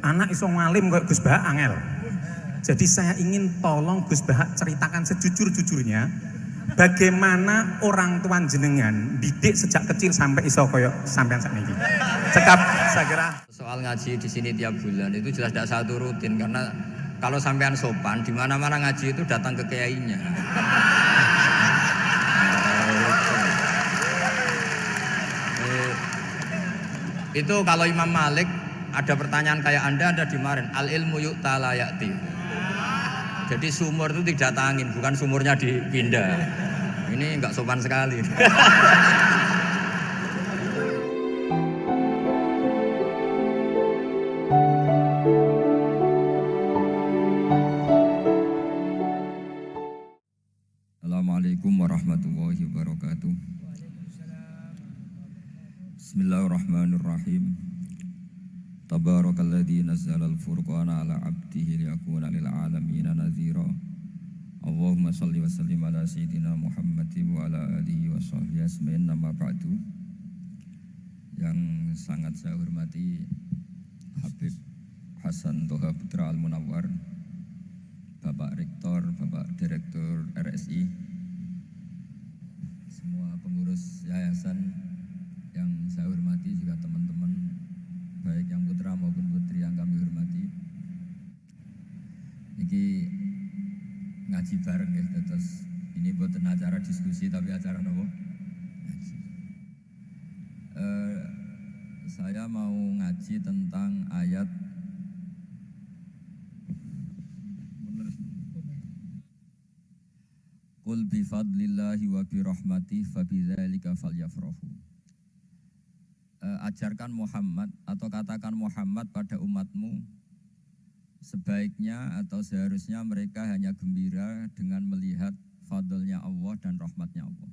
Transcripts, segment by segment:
anak iso ngalim kok Gus Bahak angel. Jadi saya ingin tolong Gus Bahak ceritakan sejujur-jujurnya bagaimana orang tua jenengan didik sejak kecil sampai iso koyo sampean sakniki. Cekap saya kira. Soal ngaji di sini tiap bulan itu jelas tidak satu rutin karena kalau sampean sopan di mana-mana ngaji itu datang ke kiainya. Itu kalau Imam Malik ada pertanyaan kayak Anda dimarin al ilmu yu'ta la ya'ti. Jadi sumur itu didatangin, bukan sumurnya dipindah. Ini enggak sopan sekali. Assalamualaikum warahmatullahi wabarakatuh. Bismillahirrahmanirrahim. Tabarakalladzi nazzala al-furqana ala 'abdihi liyakuna lil 'alamin nadhira. Allahumma shalli wa sallim ala sayyidina Muhammadin wa ala alihi wa sahbihi ajmain. Amma ba'du. Yang sangat saya hormati Habib Hasan Toha Putra Al-Munawwar, Bapak Rektor, Bapak Direktur RSI, semua pengurus yayasan yang saya hormati, juga teman-teman baik yang putra maupun putri yang kami hormati. Niki ngaji bareng ya, terus ini bukan acara diskusi tapi acara nopo? Ngaji. Saya mau ngaji tentang ayat Qul bi fadlillahi wa bi rahmatihi fa bidzalika falyafrahu. Ajarkan Muhammad atau katakan Muhammad pada umatmu, sebaiknya atau seharusnya mereka hanya gembira dengan melihat fadlnya Allah dan rahmatnya Allah.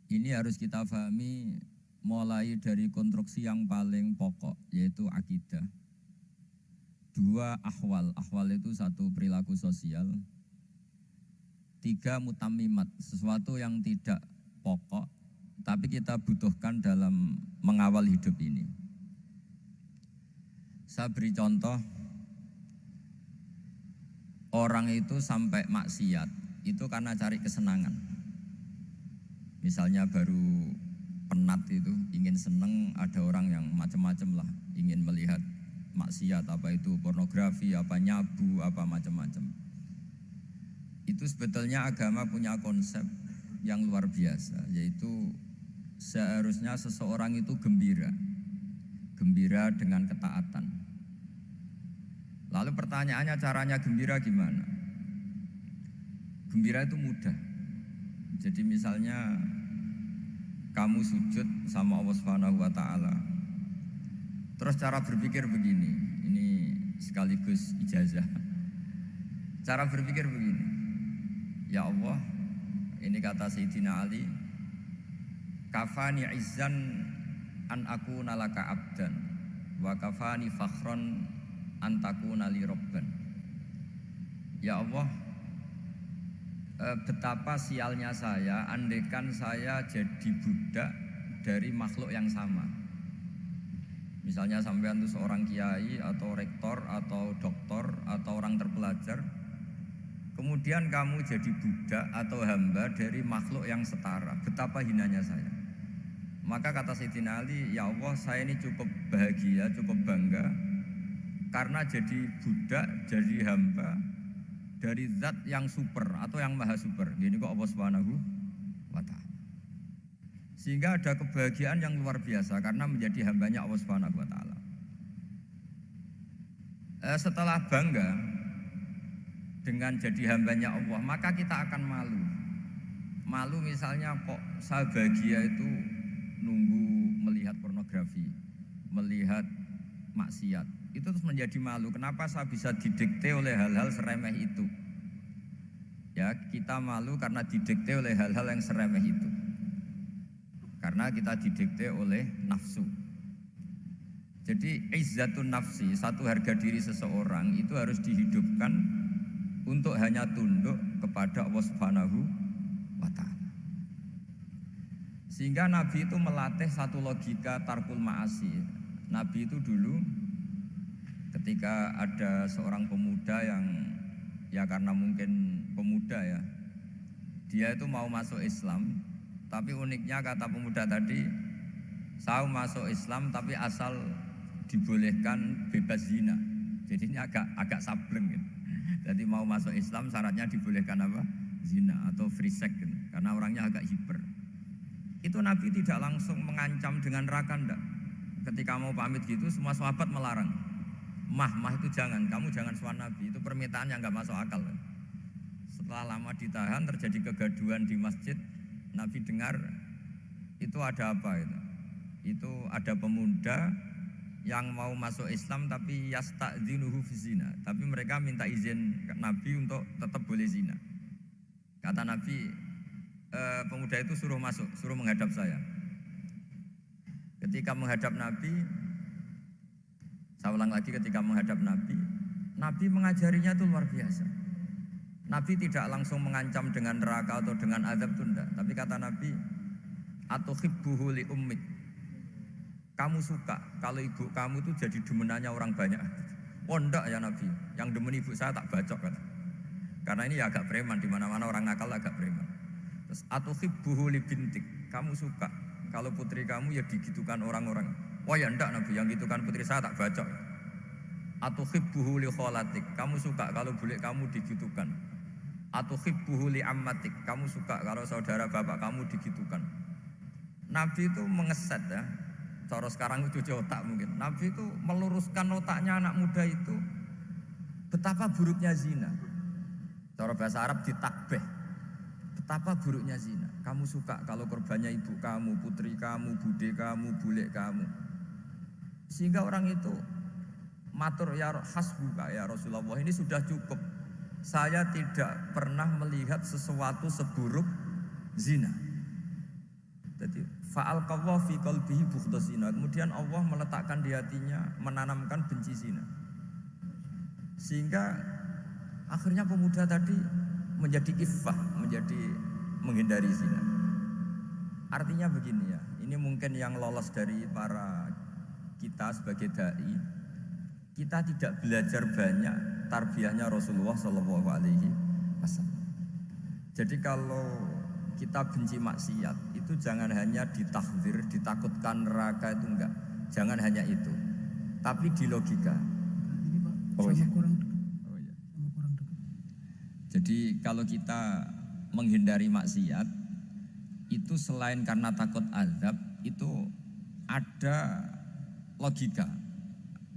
Ini harus kita pahami mulai dari konstruksi yang paling pokok, yaitu akidah. Dua ahwal, ahwal itu satu perilaku sosial. Tiga mutammimat, sesuatu yang tidak pokok tapi kita butuhkan dalam mengawal hidup ini. Saya beri contoh, orang itu sampai maksiat itu karena cari kesenangan. Misalnya baru penat itu, ingin seneng, ada orang yang macam-macam lah, ingin melihat maksiat, apa itu pornografi, apa nyabu, apa macam-macam. Itu sebetulnya agama punya konsep yang luar biasa, yaitu seharusnya seseorang itu gembira dengan ketaatan. Lalu pertanyaannya, caranya gembira gimana? Gembira itu mudah. Jadi misalnya kamu sujud sama Allah Subhanahu wa taala. Terus cara berpikir begini, ini sekaligus ijazah. Cara berpikir begini. Ya Allah, ini kata Sayyidina Ali, kafani izzan an akuna laka abdan wa kafani fakhron an takuna li robban. Ya Allah, betapa sialnya saya andaikan saya jadi budak dari makhluk yang sama. Misalnya sampean itu seorang kiai atau rektor atau doktor atau orang terpelajar, kemudian kamu jadi budak atau hamba dari makhluk yang setara, betapa hinanya saya. Maka kata Sayyidina Ali, ya Allah, saya ini cukup bahagia, cukup bangga karena jadi budak, jadi hamba dari zat yang super atau yang maha super. Gini kok Allah Subhanahu wa ta'ala. Sehingga ada kebahagiaan yang luar biasa karena menjadi hambanya Allah Subhanahu wa ta'ala. Setelah bangga dengan jadi hambanya Allah, maka kita akan malu. Malu misalnya kok saya bahagia itu nunggu melihat pornografi, melihat maksiat. Itu terus menjadi malu. Kenapa saya bisa didikte oleh hal-hal seremeh itu? Ya, kita malu karena didikte oleh hal-hal yang seremeh itu. Karena kita didikte oleh nafsu. Jadi izzatun nafsi, satu harga diri seseorang itu harus dihidupkan untuk hanya tunduk kepada Allah Subhanahu wa ta'ala. Sehingga Nabi itu melatih satu logika tarkul ma'asi. Nabi itu dulu ketika ada seorang pemuda yang ya karena mungkin pemuda ya, dia itu mau masuk Islam, tapi uniknya kata pemuda tadi, saya masuk Islam tapi asal dibolehkan bebas zina. Jadi ini agak sableng gitu. Jadi mau masuk Islam syaratnya dibolehkan apa? Zina atau free sex gitu. Karena orangnya agak hiper. Itu Nabi tidak langsung mengancam dengan neraka enggak. Ketika mau pamit gitu semua sahabat melarang. Mah itu jangan, kamu jangan suan Nabi. Itu permintaan yang enggak masuk akal. Setelah lama ditahan terjadi kegaduhan di masjid, Nabi dengar itu ada apa itu? Itu ada pemuda yang mau masuk Islam tapi yasta'dzinuhu fi zina. Tapi mereka minta izin ke Nabi untuk tetap boleh zina. Kata Nabi, pemuda itu suruh masuk, suruh menghadap saya. Ketika menghadap Nabi, saya ulang lagi, ketika menghadap Nabi, Nabi mengajarinya itu luar biasa. Nabi tidak langsung mengancam dengan neraka atau dengan azab itu enggak. Tapi kata Nabi, atuhibbuhu li ummik. Kamu suka kalau ibu kamu itu jadi demenannya orang banyak. Oh enggak ya Nabi, yang demen ibu saya tak bacok kan. Karena ini ya agak preman, di mana-mana orang nakal agak preman. Terus atuhibbuhu li bintik. Kamu suka kalau putri kamu ya digitukan orang-orang. Oh ya enggak Nabi, yang gitukan putri saya tak bacok. Atuhibbuhu li kholatik. Kamu suka kalau bule kamu digitukan. Atuhibbuhu li ammatik. Kamu suka kalau saudara bapak kamu digitukan. Nabi itu mengeset ya. Cara sekarang itu cuci otak mungkin. Nabi itu meluruskan otaknya anak muda itu betapa buruknya zina. Cara bahasa Arab ditakbih. Betapa buruknya zina. Kamu suka kalau korbannya ibu kamu, putri kamu, bude kamu, bule kamu. Sehingga orang itu matur ya hasbuka ya Rasulullah, ini sudah cukup. Saya tidak pernah melihat sesuatu seburuk zina. Jadi fa'al qawwa fi qalbihi bughdha zina. Kemudian Allah meletakkan di hatinya, menanamkan benci zina. Sehingga akhirnya pemuda tadi menjadi iffah, menjadi menghindari zina. Artinya begini ya, ini mungkin yang lolos dari para kita sebagai dai. Kita tidak belajar banyak tarbiyahnya Rasulullah Shallallahu Alaihi Wasallam. Jadi kalau kita benci maksiat itu jangan hanya ditahdzir, ditakutkan neraka itu enggak. Jangan hanya itu, tapi di logika. Ini Pak, Oh, iya. kurang Oh, iya. sama kurang dekat. Jadi kalau kita menghindari maksiat itu selain karena takut azab, itu ada logika,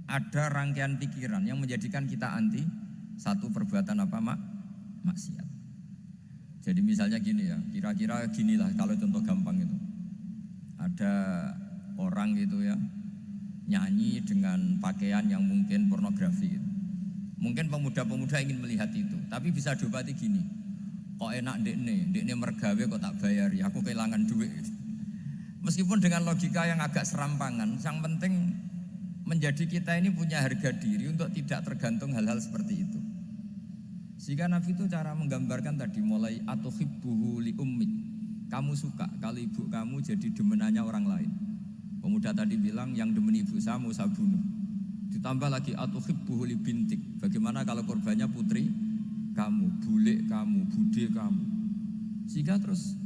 ada rangkaian pikiran yang menjadikan kita anti satu perbuatan apa maksiat. Jadi misalnya gini ya, kira-kira ginilah kalau contoh gampang itu. Ada orang gitu ya, nyanyi dengan pakaian yang mungkin pornografi gitu. Mungkin pemuda-pemuda ingin melihat itu, tapi bisa diobati gini. Kok enak dekne mergawe kok tak bayari, aku kehilangan duit. Meskipun dengan logika yang agak serampangan, yang penting menjadi kita ini punya harga diri untuk tidak tergantung hal-hal seperti itu. Sehingga Nabi itu cara menggambarkan tadi mulai atuhibbuhu li ummik. Kamu suka kalau ibu kamu jadi demenannya orang lain. Pemuda tadi bilang yang demen ibu saya mau saya bunuh. Ditambah lagi atuhibbuhu li bintik. Bagaimana kalau korbannya putri kamu, bule kamu, bude kamu. Sehingga terus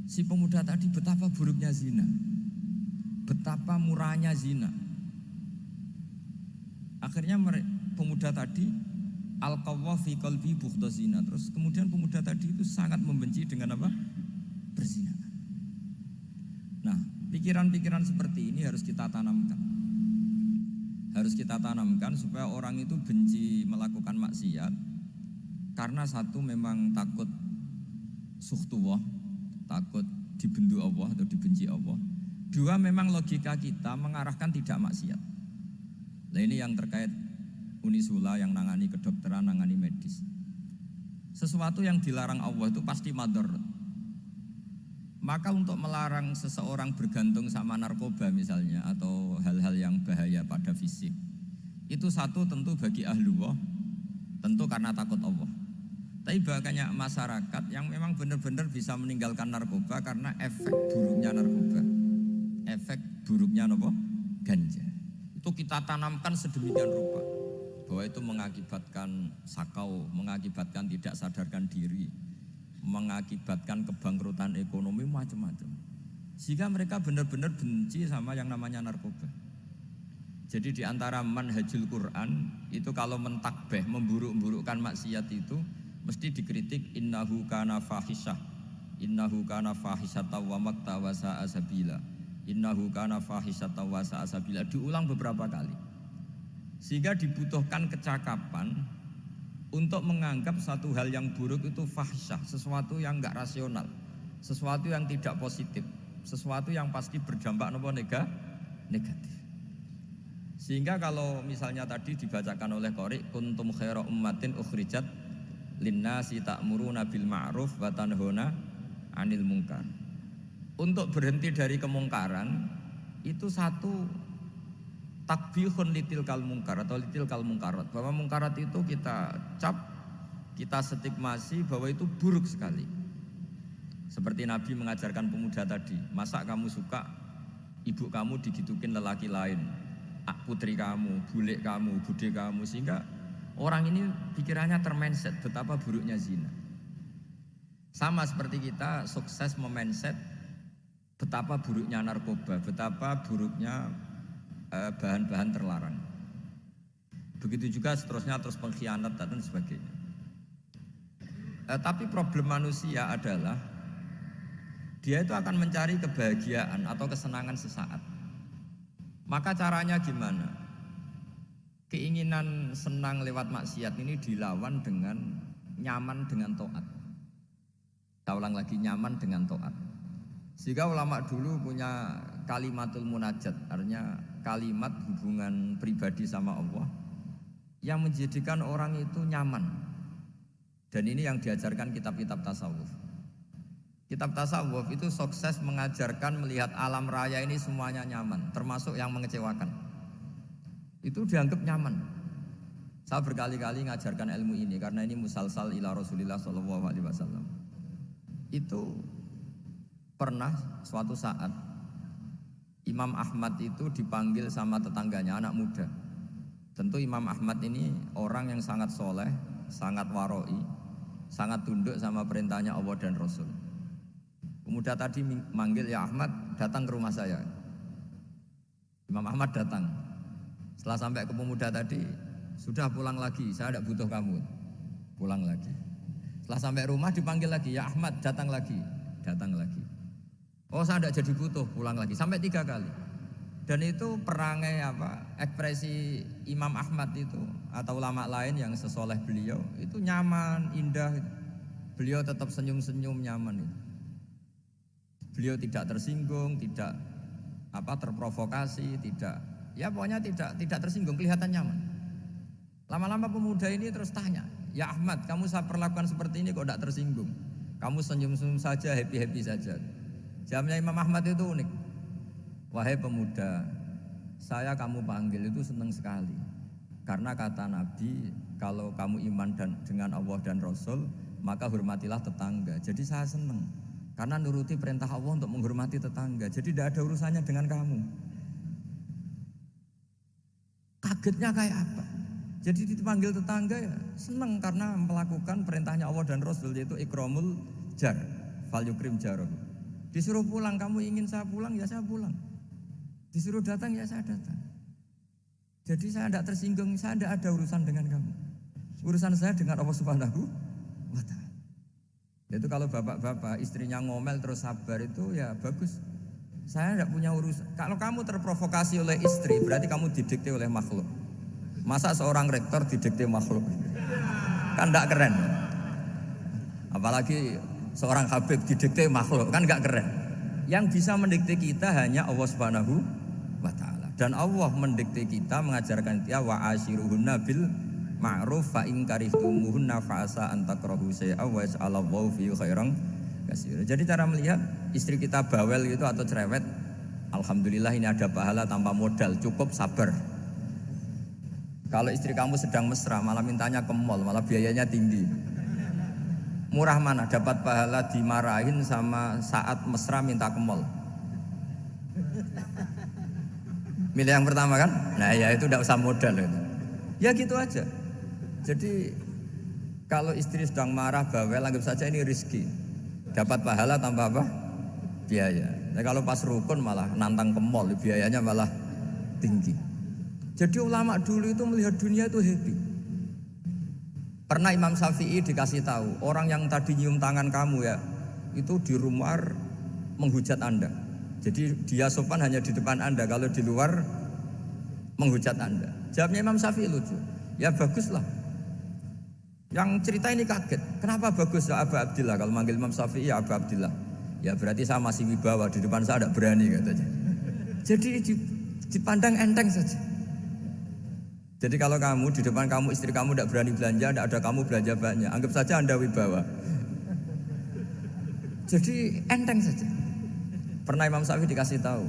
si pemuda tadi betapa buruknya zina, betapa murahnya zina. Akhirnya pemuda tadi al-qawwa fi qalbi bughdha zina. Terus kemudian pemuda tadi itu sangat membenci dengan apa? Perzinahan. Nah, pikiran-pikiran seperti ini harus kita tanamkan. Harus kita tanamkan supaya orang itu benci melakukan maksiat. Karena satu memang takut suhtullah, takut dibendu Allah atau dibenci Allah. Dua memang logika kita mengarahkan tidak maksiat. Nah ini yang terkait Unisula yang nangani kedokteran, nangani medis. Sesuatu yang dilarang Allah itu pasti madharat. Maka untuk melarang seseorang bergantung sama narkoba misalnya atau hal-hal yang bahaya pada fisik, itu satu tentu bagi ahlullah, tentu karena takut Allah. Tapi banyak masyarakat yang memang benar-benar bisa meninggalkan narkoba karena efek buruknya narkoba, efek buruknya ganja. Itu kita tanamkan sedemikian rupa. bahwa itu mengakibatkan sakau, mengakibatkan tidak sadarkan diri, mengakibatkan kebangkrutan ekonomi macam-macam. Sehingga mereka benar-benar benci sama yang namanya narkoba. Jadi di antara manhajul Quran itu kalau mentakbih, memburuk-burukkan maksiat itu mesti dikritik innahu kana fahisyah. Innahu kana fahisyata wa makta wa sa'a sabila. Innahu kana fahisyata wa sa'a sabila. Diulang beberapa kali. Sehingga dibutuhkan kecakapan untuk menganggap satu hal yang buruk itu fahisyah, sesuatu yang enggak rasional, sesuatu yang tidak positif, sesuatu yang pasti berdampak negatif. Sehingga kalau misalnya tadi dibacakan oleh Qori, kuntum khaira ummatin ukhrijat linnasi ta'muruna bil ma'ruf wa tanhauna 'anil munkar. Untuk berhenti dari kemungkaran itu satu takbihun litilkal munkar atau litilkal mungkarat, bahwa mungkarat itu kita cap, kita stigmasi bahwa itu buruk sekali. Seperti Nabi mengajarkan pemuda tadi, masa kamu suka ibu kamu digitukin lelaki lain, putri kamu, bule kamu, bude kamu, sehingga orang ini pikirannya termindset betapa buruknya zina. Sama seperti kita sukses memindset betapa buruknya narkoba, betapa buruknya bahan-bahan terlarang. Begitu juga seterusnya, terus pengkhianat dan sebagainya. Tapi problem manusia adalah dia itu akan mencari kebahagiaan atau kesenangan sesaat. Maka caranya gimana? Keinginan senang lewat maksiat ini dilawan dengan nyaman dengan taat. Saya ulang lagi, nyaman dengan taat. Sehingga ulama dulu punya kalimatul munajat, artinya kalimat hubungan pribadi sama Allah yang menjadikan orang itu nyaman. Dan ini yang diajarkan kitab-kitab tasawuf. Kitab tasawuf itu sukses mengajarkan melihat alam raya ini semuanya nyaman, termasuk yang mengecewakan. Itu dianggap nyaman. Saya berkali-kali mengajarkan ilmu ini karena ini musalsal ila Rasulillah SAW. Itu pernah suatu saat Imam Ahmad itu dipanggil sama tetangganya, anak muda. Tentu Imam Ahmad ini orang yang sangat soleh, sangat waroi, sangat tunduk sama perintahnya Allah dan Rasul. Pemuda tadi manggil, ya Ahmad, datang ke rumah saya. Imam Ahmad datang. Setelah sampai ke pemuda tadi, sudah pulang lagi, saya tidak butuh kamu. Pulang lagi. Setelah sampai rumah dipanggil lagi, ya Ahmad, datang lagi. Datang lagi. Oh, saya tidak jadi butuh, pulang lagi. Sampai 3 kali. Dan itu perangai ekspresi Imam Ahmad itu atau ulama lain yang sesoleh beliau itu nyaman, indah. Beliau tetap senyum-senyum, nyaman itu. Beliau tidak tersinggung, tidak terprovokasi, pokoknya tidak tersinggung, kelihatan nyaman. Lama-lama pemuda ini terus tanya, ya Ahmad, kamu saya perlakukan seperti ini kok tidak tersinggung? Kamu senyum-senyum saja, happy-happy saja. Jawabnya Imam Ahmad itu unik. Wahai pemuda, saya kamu panggil itu senang sekali. Karena kata Nabi, kalau kamu iman dengan Allah dan Rasul, maka hormatilah tetangga. Jadi saya senang. Karena nuruti perintah Allah untuk menghormati tetangga. Jadi tidak ada urusannya dengan kamu. Kagetnya kayak apa? Jadi dipanggil tetangga ya senang karena melakukan perintahnya Allah dan Rasul, yaitu ikramul jar, fal yukrim jaroh. Disuruh pulang, kamu ingin saya pulang, ya saya pulang. Disuruh datang, ya saya datang. Jadi saya tidak tersinggung, saya tidak ada urusan dengan kamu. Urusan saya dengan Allah Subhanahu wa Ta'ala. Itu kalau bapak-bapak istrinya ngomel terus sabar itu ya bagus. Saya tidak punya urusan. Kalau kamu terprovokasi oleh istri, berarti kamu didikte oleh makhluk. Masa seorang rektor didikte makhluk? Kan tidak keren. Apalagi seorang Habib didikte makhluk, kan enggak keren. Yang bisa mendikte kita hanya Allah Subhanahu wa Ta'ala. Dan Allah mendikte kita, mengajarkan dia wa ashiruhunna bil ma'ruf fa in karihtumuhunna fa asa an takrahu shay'an wa yaj'alallahu fi khairan katsira. Jadi cara melihat istri kita bawel gitu atau cerewet, alhamdulillah ini ada pahala tanpa modal, cukup sabar. Kalau istri kamu sedang mesra malah mintanya ke mall, malah biayanya tinggi. Murah mana dapat pahala dimarahin sama saat mesra minta ke mall? Milih yang pertama kan? Nah ya itu tidak usah modal itu. Ya gitu aja. Jadi kalau istri sedang marah bawel, anggap saja ini rezeki. Dapat pahala tanpa apa? Biaya. Nah, kalau pas rukun malah nantang ke mall, biayanya malah tinggi. Jadi ulama dulu itu melihat dunia itu happy. Pernah Imam Syafi'i dikasih tahu, orang yang tadi nyium tangan kamu ya, itu di rumah menghujat Anda. Jadi dia sopan hanya di depan Anda, kalau di luar menghujat Anda. Jawabnya Imam Syafi'i lucu. Ya baguslah. Yang cerita ini kaget. Kenapa bagus ya Aba Abdillah? Kalau manggil Imam Syafi'i ya Aba Abdillah. Ya berarti saya masih wibawa, di depan saya tidak berani katanya. Jadi dipandang enteng saja. Jadi kalau kamu di depan kamu istri kamu tidak berani belanja, tidak ada kamu belanja banyak, anggap saja Anda wibawa. Jadi enteng saja. Pernah Imam Syafi'i dikasih tahu,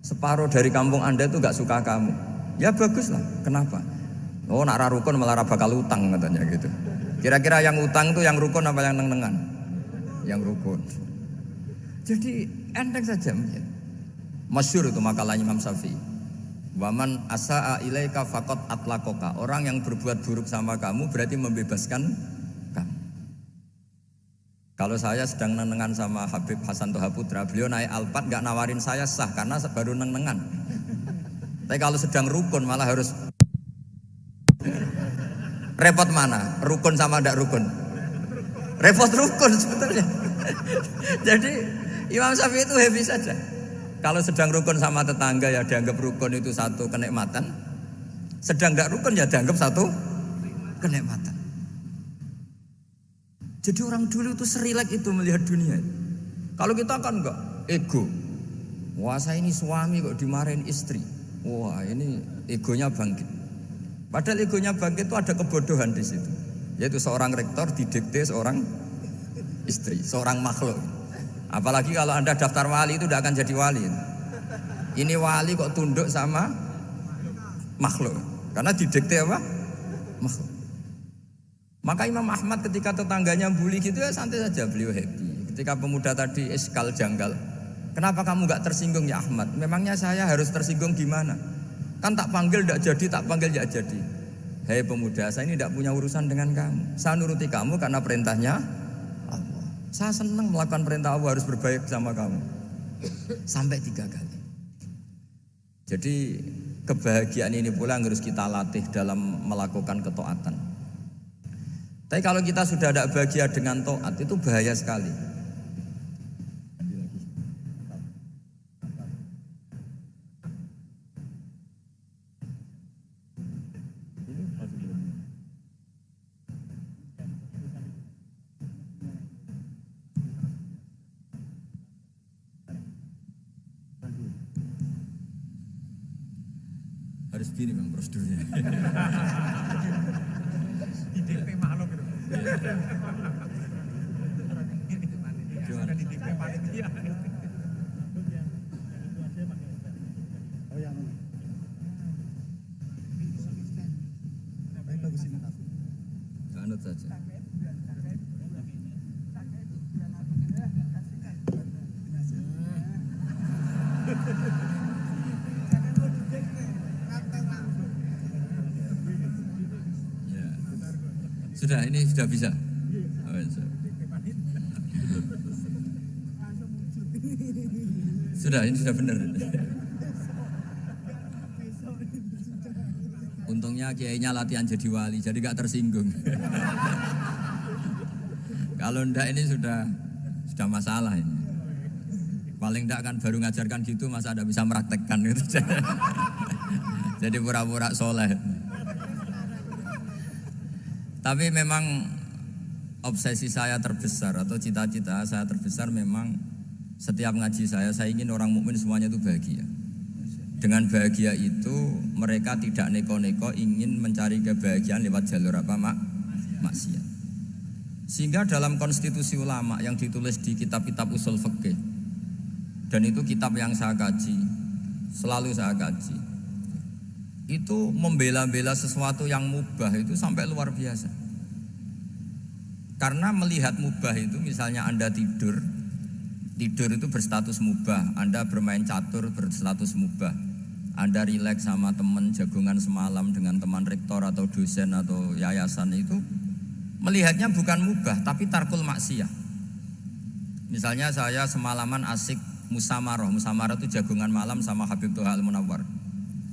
separuh dari kampung Anda itu nggak suka kamu. Ya baguslah. Kenapa? Oh nak rukun malah bakal utang katanya gitu. Kira-kira yang utang tuh yang rukun apa yang neng-nengan? Yang rukun. Jadi enteng saja. Masyhur itu makalahnya Imam Syafi'i. Waman asa'a ilaika faqad atlaqaka. Orang yang berbuat buruk sama kamu berarti membebaskan kamu. Kalau saya sedang neng-nengan sama Habib Hasan Toha Putra, beliau naik Alphard nggak nawarin saya sah karena baru neng-nengan. Tapi kalau sedang rukun malah harus repot mana? Rukun sama tidak rukun? Repot rukun sebetulnya. Jadi Imam Syafi'i itu happy saja. Kalau sedang rukun sama tetangga ya dianggap rukun itu satu kenikmatan. Sedang tidak rukun ya dianggap satu kenikmatan. Jadi orang dulu itu serilek itu melihat dunia. Kalau kita kan enggak, ego. Wah saya ini suami kok dimarahin istri. Wah ini egonya bangkit. Padahal egonya bangkit itu ada kebodohan di situ. Yaitu seorang rektor didikte seorang istri, seorang makhluk. Apalagi kalau Anda daftar wali itu tidak akan jadi wali. Ini wali kok tunduk sama makhluk. Karena didikte apa? Makhluk. Maka Imam Ahmad ketika tetangganya bully gitu ya santai saja, beliau happy. Ketika pemuda tadi eskal janggal, kenapa kamu gak tersinggung ya Ahmad? Memangnya saya harus tersinggung gimana? Kan tak panggil tidak jadi, tak panggil tidak jadi. Hei pemuda, saya ini tidak punya urusan dengan kamu. Saya nuruti kamu karena perintahnya Allah. Saya senang melakukan perintah Allah, harus berbaik sama kamu. Sampai 3 kali. Jadi kebahagiaan ini pula yang harus kita latih dalam melakukan ketaatan. Tapi kalau kita sudah tidak bahagia dengan taat, itu bahaya sekali. Harus gini bang prosedurnya. Didikte makhluk itu. Gimana? Didikte panitia. Anut saja. Sudah, ini sudah bisa. Oh, sudah, ini sudah benar. Untungnya kiainya latihan jadi wali, jadi gak tersinggung. Kalau ndak ini sudah masalah ini. Paling ndak kan baru ngajarkan gitu, masa ada bisa meraktekkan gitu. Jadi pura-pura soleh. Tapi memang obsesi saya terbesar atau cita-cita saya terbesar memang setiap ngaji saya ingin orang mukmin semuanya itu bahagia. Dengan bahagia itu mereka tidak neko-neko ingin mencari kebahagiaan lewat jalur apa maksiat. Sehingga dalam konstitusi ulama yang ditulis di kitab-kitab usul fikih, dan itu kitab yang saya kaji, selalu saya kaji, itu membela-bela sesuatu yang mubah itu sampai luar biasa. Karena melihat mubah itu, misalnya Anda tidur itu berstatus mubah, Anda bermain catur berstatus mubah, Anda rileks sama teman jagungan semalam dengan teman rektor atau dosen atau yayasan itu melihatnya bukan mubah tapi tarkul maksiyah. Misalnya saya semalaman asik musamarah itu jagungan malam sama Habib Toha Al-Munawwar.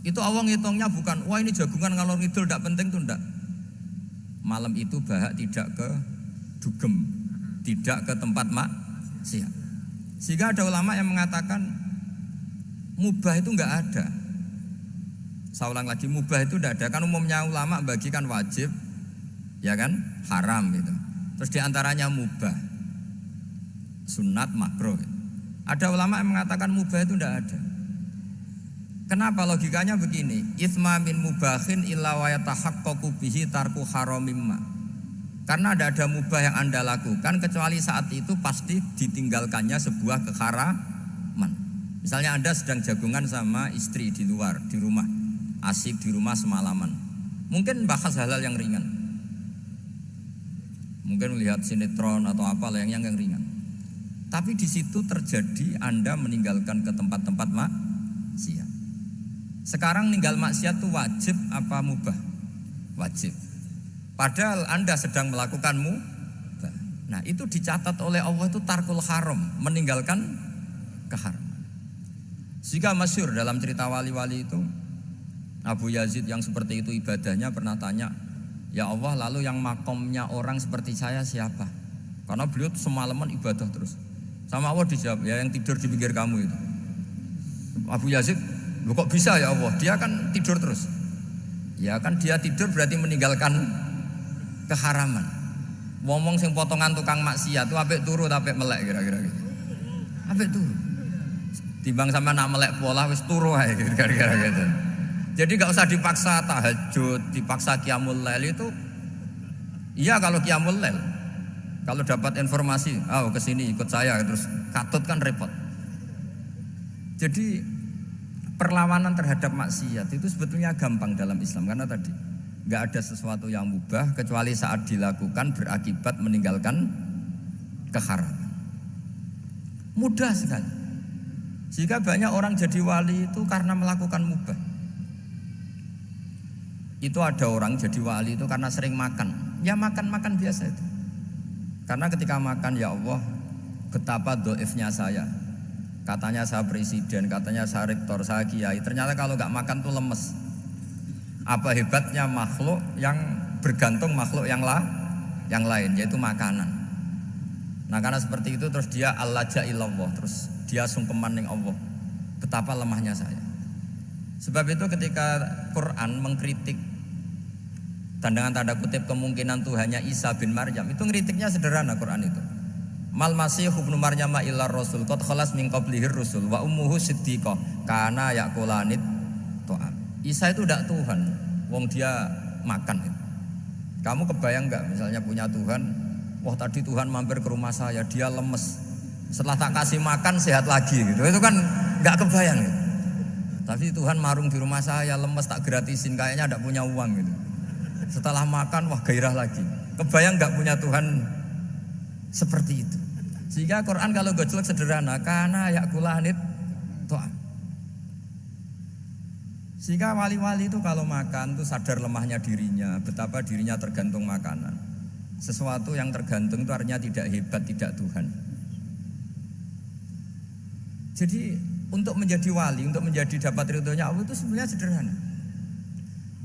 Itu Allah ngitungnya bukan, wah ini jagungan ngalor ngidul tidak penting tuh enggak. Malam itu bahak tidak ke dugem, tidak ke tempat maksiat. Sehingga ada ulama yang mengatakan mubah itu enggak ada. Saya ulang lagi, mubah itu tidak ada. Kan umumnya ulama bagikan wajib, ya kan, haram gitu. Terus diantaranya mubah, sunat, makruh. Ada ulama yang mengatakan mubah itu tidak ada. Kenapa? Logikanya begini, itsma min mubahin illa wa yatahaqqaqu bihi tarku haramimma. Karena tidak ada mubah yang Anda lakukan kecuali saat itu pasti ditinggalkannya sebuah keharaman. Misalnya Anda sedang jagungan sama istri di luar, di rumah, asik di rumah semalaman. Mungkin bahas hal-hal yang ringan. Mungkin lihat sinetron atau apalah yang ringan. Tapi di situ terjadi Anda meninggalkan ke tempat-tempat maksiat. Sekarang ninggal maksiat itu wajib apa mubah? Wajib. Padahal Anda sedang melakukan mubah. Nah itu dicatat oleh Allah itu tarkul haram, meninggalkan keharaman. Jika masyhur dalam cerita wali-wali itu, Abu Yazid yang seperti itu ibadahnya pernah tanya, ya Allah lalu yang makomnya orang seperti saya siapa? Karena beliau semalaman ibadah terus. Sama Allah dijawab, ya yang tidur di pinggir kamu itu. Abu Yazid, loh kok bisa ya Allah? Dia kan tidur terus. Ya kan dia tidur berarti meninggalkan keharaman. Ngomong sing potongan tukang maksiat tuh apik turu apik melek kira-kira gitu. Apik turu. Timbang sama nak melek pola wis turu ae kira-kira gitu. Jadi enggak usah dipaksa tahajud, dipaksa qiyamul lail itu. Iya kalau qiyamul lail. Kalau dapat informasi, kesini ikut saya terus katut kan repot. Jadi perlawanan terhadap maksiat itu sebetulnya gampang dalam Islam karena tadi nggak ada sesuatu yang mubah kecuali saat dilakukan berakibat meninggalkan keharaman. Mudah sekali. Jika banyak orang jadi wali itu karena melakukan mubah. Itu ada orang jadi wali itu karena sering makan. Ya makan biasa itu. Karena ketika makan, ya Allah, betapa doifnya saya. Katanya saya presiden, katanya saya rektor, saya kiai. Ternyata kalau nggak makan tuh lemes. Apa hebatnya makhluk yang bergantung makhluk yang lain, yaitu makanan. Nah karena seperti itu terus dia al-laja ilallah, terus dia sungkeman ning Allah. Betapa lemahnya saya. Sebab itu ketika Quran mengkritik dan dengan tanda kutip kemungkinan Tuhannya Isa bin Maryam, itu ngeritiknya sederhana Quran itu. Mal masih ibnu Maryam illa rasul qad khalas min qablihir rusul wa ummuhu siddiqah kana yaqulanit ta'am. Isa itu tidak Tuhan, wong dia makan itu. Kamu kebayang enggak misalnya punya Tuhan, wah tadi Tuhan mampir ke rumah saya, dia lemes. Setelah tak kasih makan sehat lagi gitu. Itu kan enggak kebayang gitu. Tapi Tuhan marung di rumah saya, lemes tak gratisin, kayaknya enggak punya uang gitu. Setelah makan, wah gairah lagi. Kebayang gak punya Tuhan seperti itu. Sehingga Quran kalau gojlok sederhana, karena yakulanit to'am. Sehingga wali-wali itu kalau makan tuh sadar lemahnya dirinya, betapa dirinya tergantung makanan. Sesuatu yang tergantung itu artinya tidak hebat, tidak Tuhan. Jadi untuk menjadi wali, untuk menjadi dapat ridhonya Allah itu sebenarnya sederhana.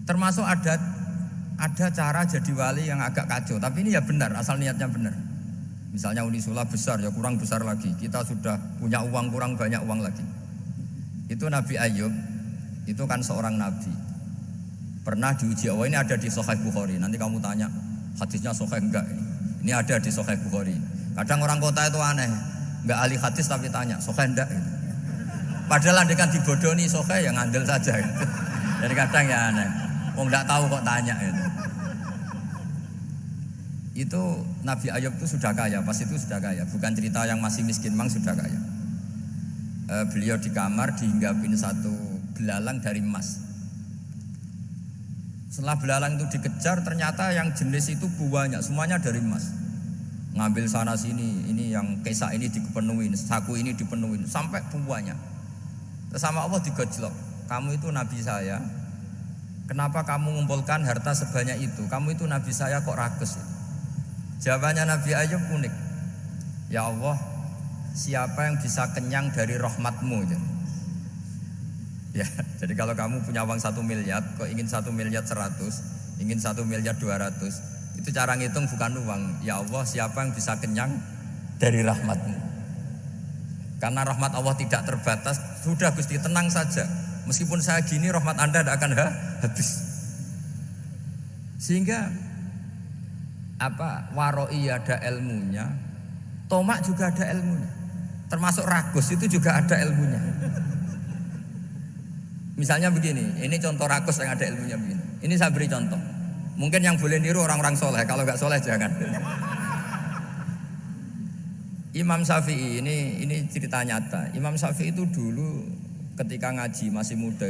Termasuk ada cara jadi wali yang agak kacau, tapi ini ya benar, asal niatnya benar. Misalnya Unisula besar, ya kurang besar lagi. Kita sudah punya uang, kurang banyak uang lagi. Itu Nabi Ayub, itu kan seorang nabi. Pernah diuji Allah, ini ada di Sahih Bukhari. Nanti kamu tanya, hadisnya Sahih enggak? Ini ada di Sahih Bukhari. Kadang orang kota itu aneh, enggak ahli hadis tapi tanya, Sahih enggak? Gitu. Padahal andai kan dibodoni Sahih, ya ngandel saja. Gitu. Jadi kadang ya aneh. Wong enggak tahu kok tanya itu. Itu Nabi Ayub itu sudah kaya, pas itu sudah kaya, bukan cerita yang masih miskin, memang sudah kaya. Beliau di kamar dihinggapin satu belalang dari emas. Setelah belalang itu dikejar, ternyata yang jenis itu banyak, semuanya dari emas. Ngambil sana sini, ini yang kesak ini dipenuhin, saku ini dipenuhin, sampai banyak. Terus sama Allah digojlok. kamu itu nabi saya. Kenapa kamu mengumpulkan harta sebanyak itu? Kamu itu nabi saya kok rakus itu? Jawabannya Nabi Ayub unik. Ya Allah, siapa yang bisa kenyang dari rahmatmu? Ya, jadi kalau kamu punya uang 1 miliar, kok ingin 1 miliar 100, ingin 1 miliar 200, itu cara ngitung bukan uang. Ya Allah, siapa yang bisa kenyang dari rahmatmu? Karena rahmat Allah tidak terbatas. Sudah Gusti, tenang saja. Meskipun saya gini, rahmat Anda tidak akan habis. Sehingga waroi ada ilmunya, tomak juga ada ilmunya, termasuk ragus itu juga ada ilmunya. Misalnya begini, ini contoh ragus yang ada ilmunya begini. Ini saya beri contoh. Mungkin yang boleh niru orang-orang soleh, kalau nggak soleh jangan. Imam Syafi'i ini cerita nyata. Imam Syafi'i itu dulu ketika ngaji masih muda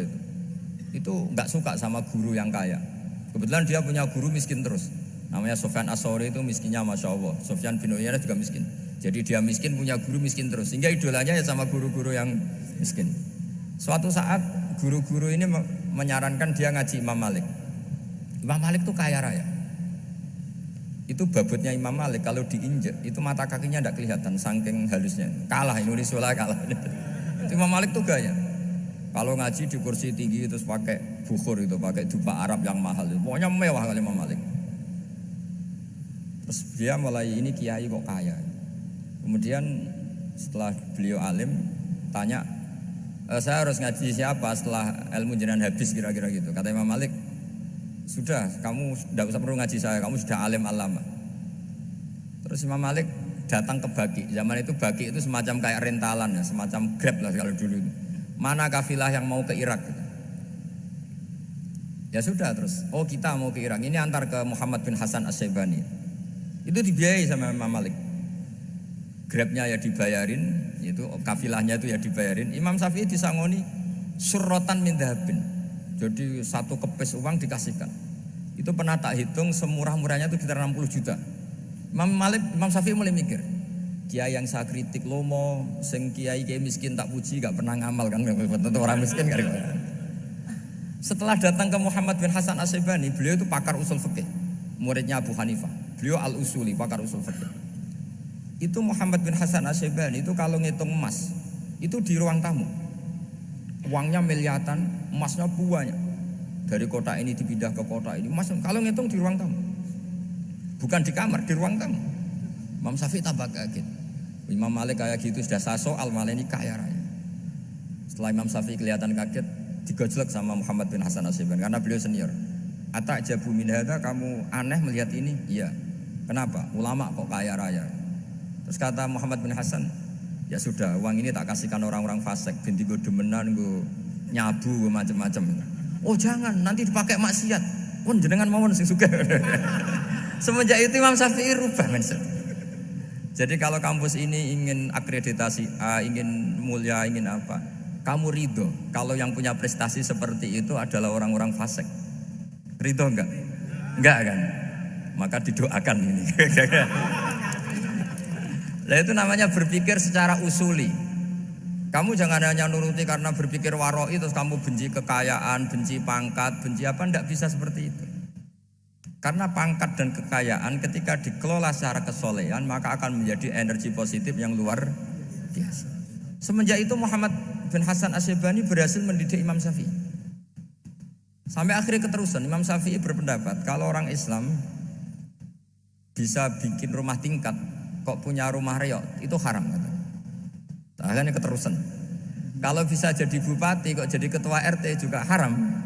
itu nggak suka sama guru yang kaya. Kebetulan dia punya guru miskin terus. Namanya Sufyan As-Tsauri, itu miskinnya Masya Allah. Sufyan bin Uyainah juga miskin. Jadi dia miskin, punya guru miskin terus. Sehingga idolanya ya sama guru-guru yang miskin. Suatu saat guru-guru ini menyarankan dia ngaji Imam Malik. Imam Malik itu kaya raya. Itu babutnya Imam Malik kalau diinjek itu mata kakinya tidak kelihatan saking halusnya. Kalah Indonesia kalah. Itu Imam Malik tuh gaya. Kalau ngaji di kursi tinggi terus pakai bukhur itu, pakai dupa Arab yang mahal. Pokoknya mewah kali Imam Malik. Terus dia mulai ini kiai kok kaya. Kemudian setelah beliau alim tanya, saya harus ngaji siapa setelah ilmu jenengan habis kira-kira gitu. Kata Imam Malik, sudah kamu tidak usah perlu ngaji saya, kamu sudah alim alama. Terus Imam Malik datang ke Baki. Zaman itu Baki itu semacam kayak rentalan ya, semacam Grab lah kalau dulu itu. Mana kafilah yang mau ke Irak gitu. Ya sudah terus, oh kita mau ke Irak, ini antar ke Muhammad bin Hasan As-Syaibani. Itu dibiayai sama Imam Malik. Grabnya ya dibayarin, itu kafilahnya itu ya dibayarin. Imam Syafi'i disangoni surrotan min dhahabin. Jadi 1 kepes uang dikasihkan. Itu pernah tak hitung semurah-murahnya itu sekitar 60 juta. Imam Syafi'i mulai mikir, kiai yang saya kritik lomo, sing kiai miskin tak puji, gak pernah ngamal kan, tentu orang miskin kan. Setelah datang ke Muhammad bin Hasan As-Syaibani, beliau itu pakar usul fikih, muridnya Abu Hanifah. Beliau al-usuli, pakar usul fikih. Itu Muhammad bin Hasan As-Syaibani itu kalau ngitung emas, itu di ruang tamu. Uangnya miliatan, emasnya banyak. Dari kota ini dipindah ke kota ini, emas kalau ngitung di ruang tamu. Bukan di kamar, di ruang tamu. Imam Syafi'i tambah kaget. Imam Malik kayak gitu sudah soal malah ini kaya raya. Setelah Imam Syafi'i kelihatan kaget, digojlok sama Muhammad bin Hasan As-Syaibani karena beliau senior. Atajabu min hadza, kamu aneh melihat ini? Iya. Kenapa? Ulama kok kaya raya. Terus kata Muhammad bin Hasan, ya sudah, uang ini tak kasihkan orang-orang fasik, binti gue demenan, gue nyabu, gue macam-macam. Oh jangan, nanti dipakai maksiat. Oh jenengan mawon sing suka. Semenjak itu Imam Syafi'i rubah mindset. Jadi kalau kampus ini ingin akreditasi A, ingin mulia, ingin apa, kamu ridho kalau yang punya prestasi seperti itu adalah orang-orang fasik. Ridho enggak? Enggak kan? Maka didoakan ini. Nah itu namanya berpikir secara usuli. Kamu jangan hanya nuruti karena berpikir waroi terus kamu benci kekayaan, benci pangkat, benci apa, enggak bisa seperti itu. Karena pangkat dan kekayaan ketika dikelola secara kesolehan maka akan menjadi energi positif yang luar biasa. Semenjak itu Muhammad bin Hasan As-Syaibani berhasil mendidik Imam Syafi'i. Sampai akhirnya keterusan Imam Syafi'i berpendapat kalau orang Islam bisa bikin rumah tingkat kok punya rumah reot itu haram. Akhirnya keterusan. Kalau bisa jadi bupati kok jadi ketua RT juga haram.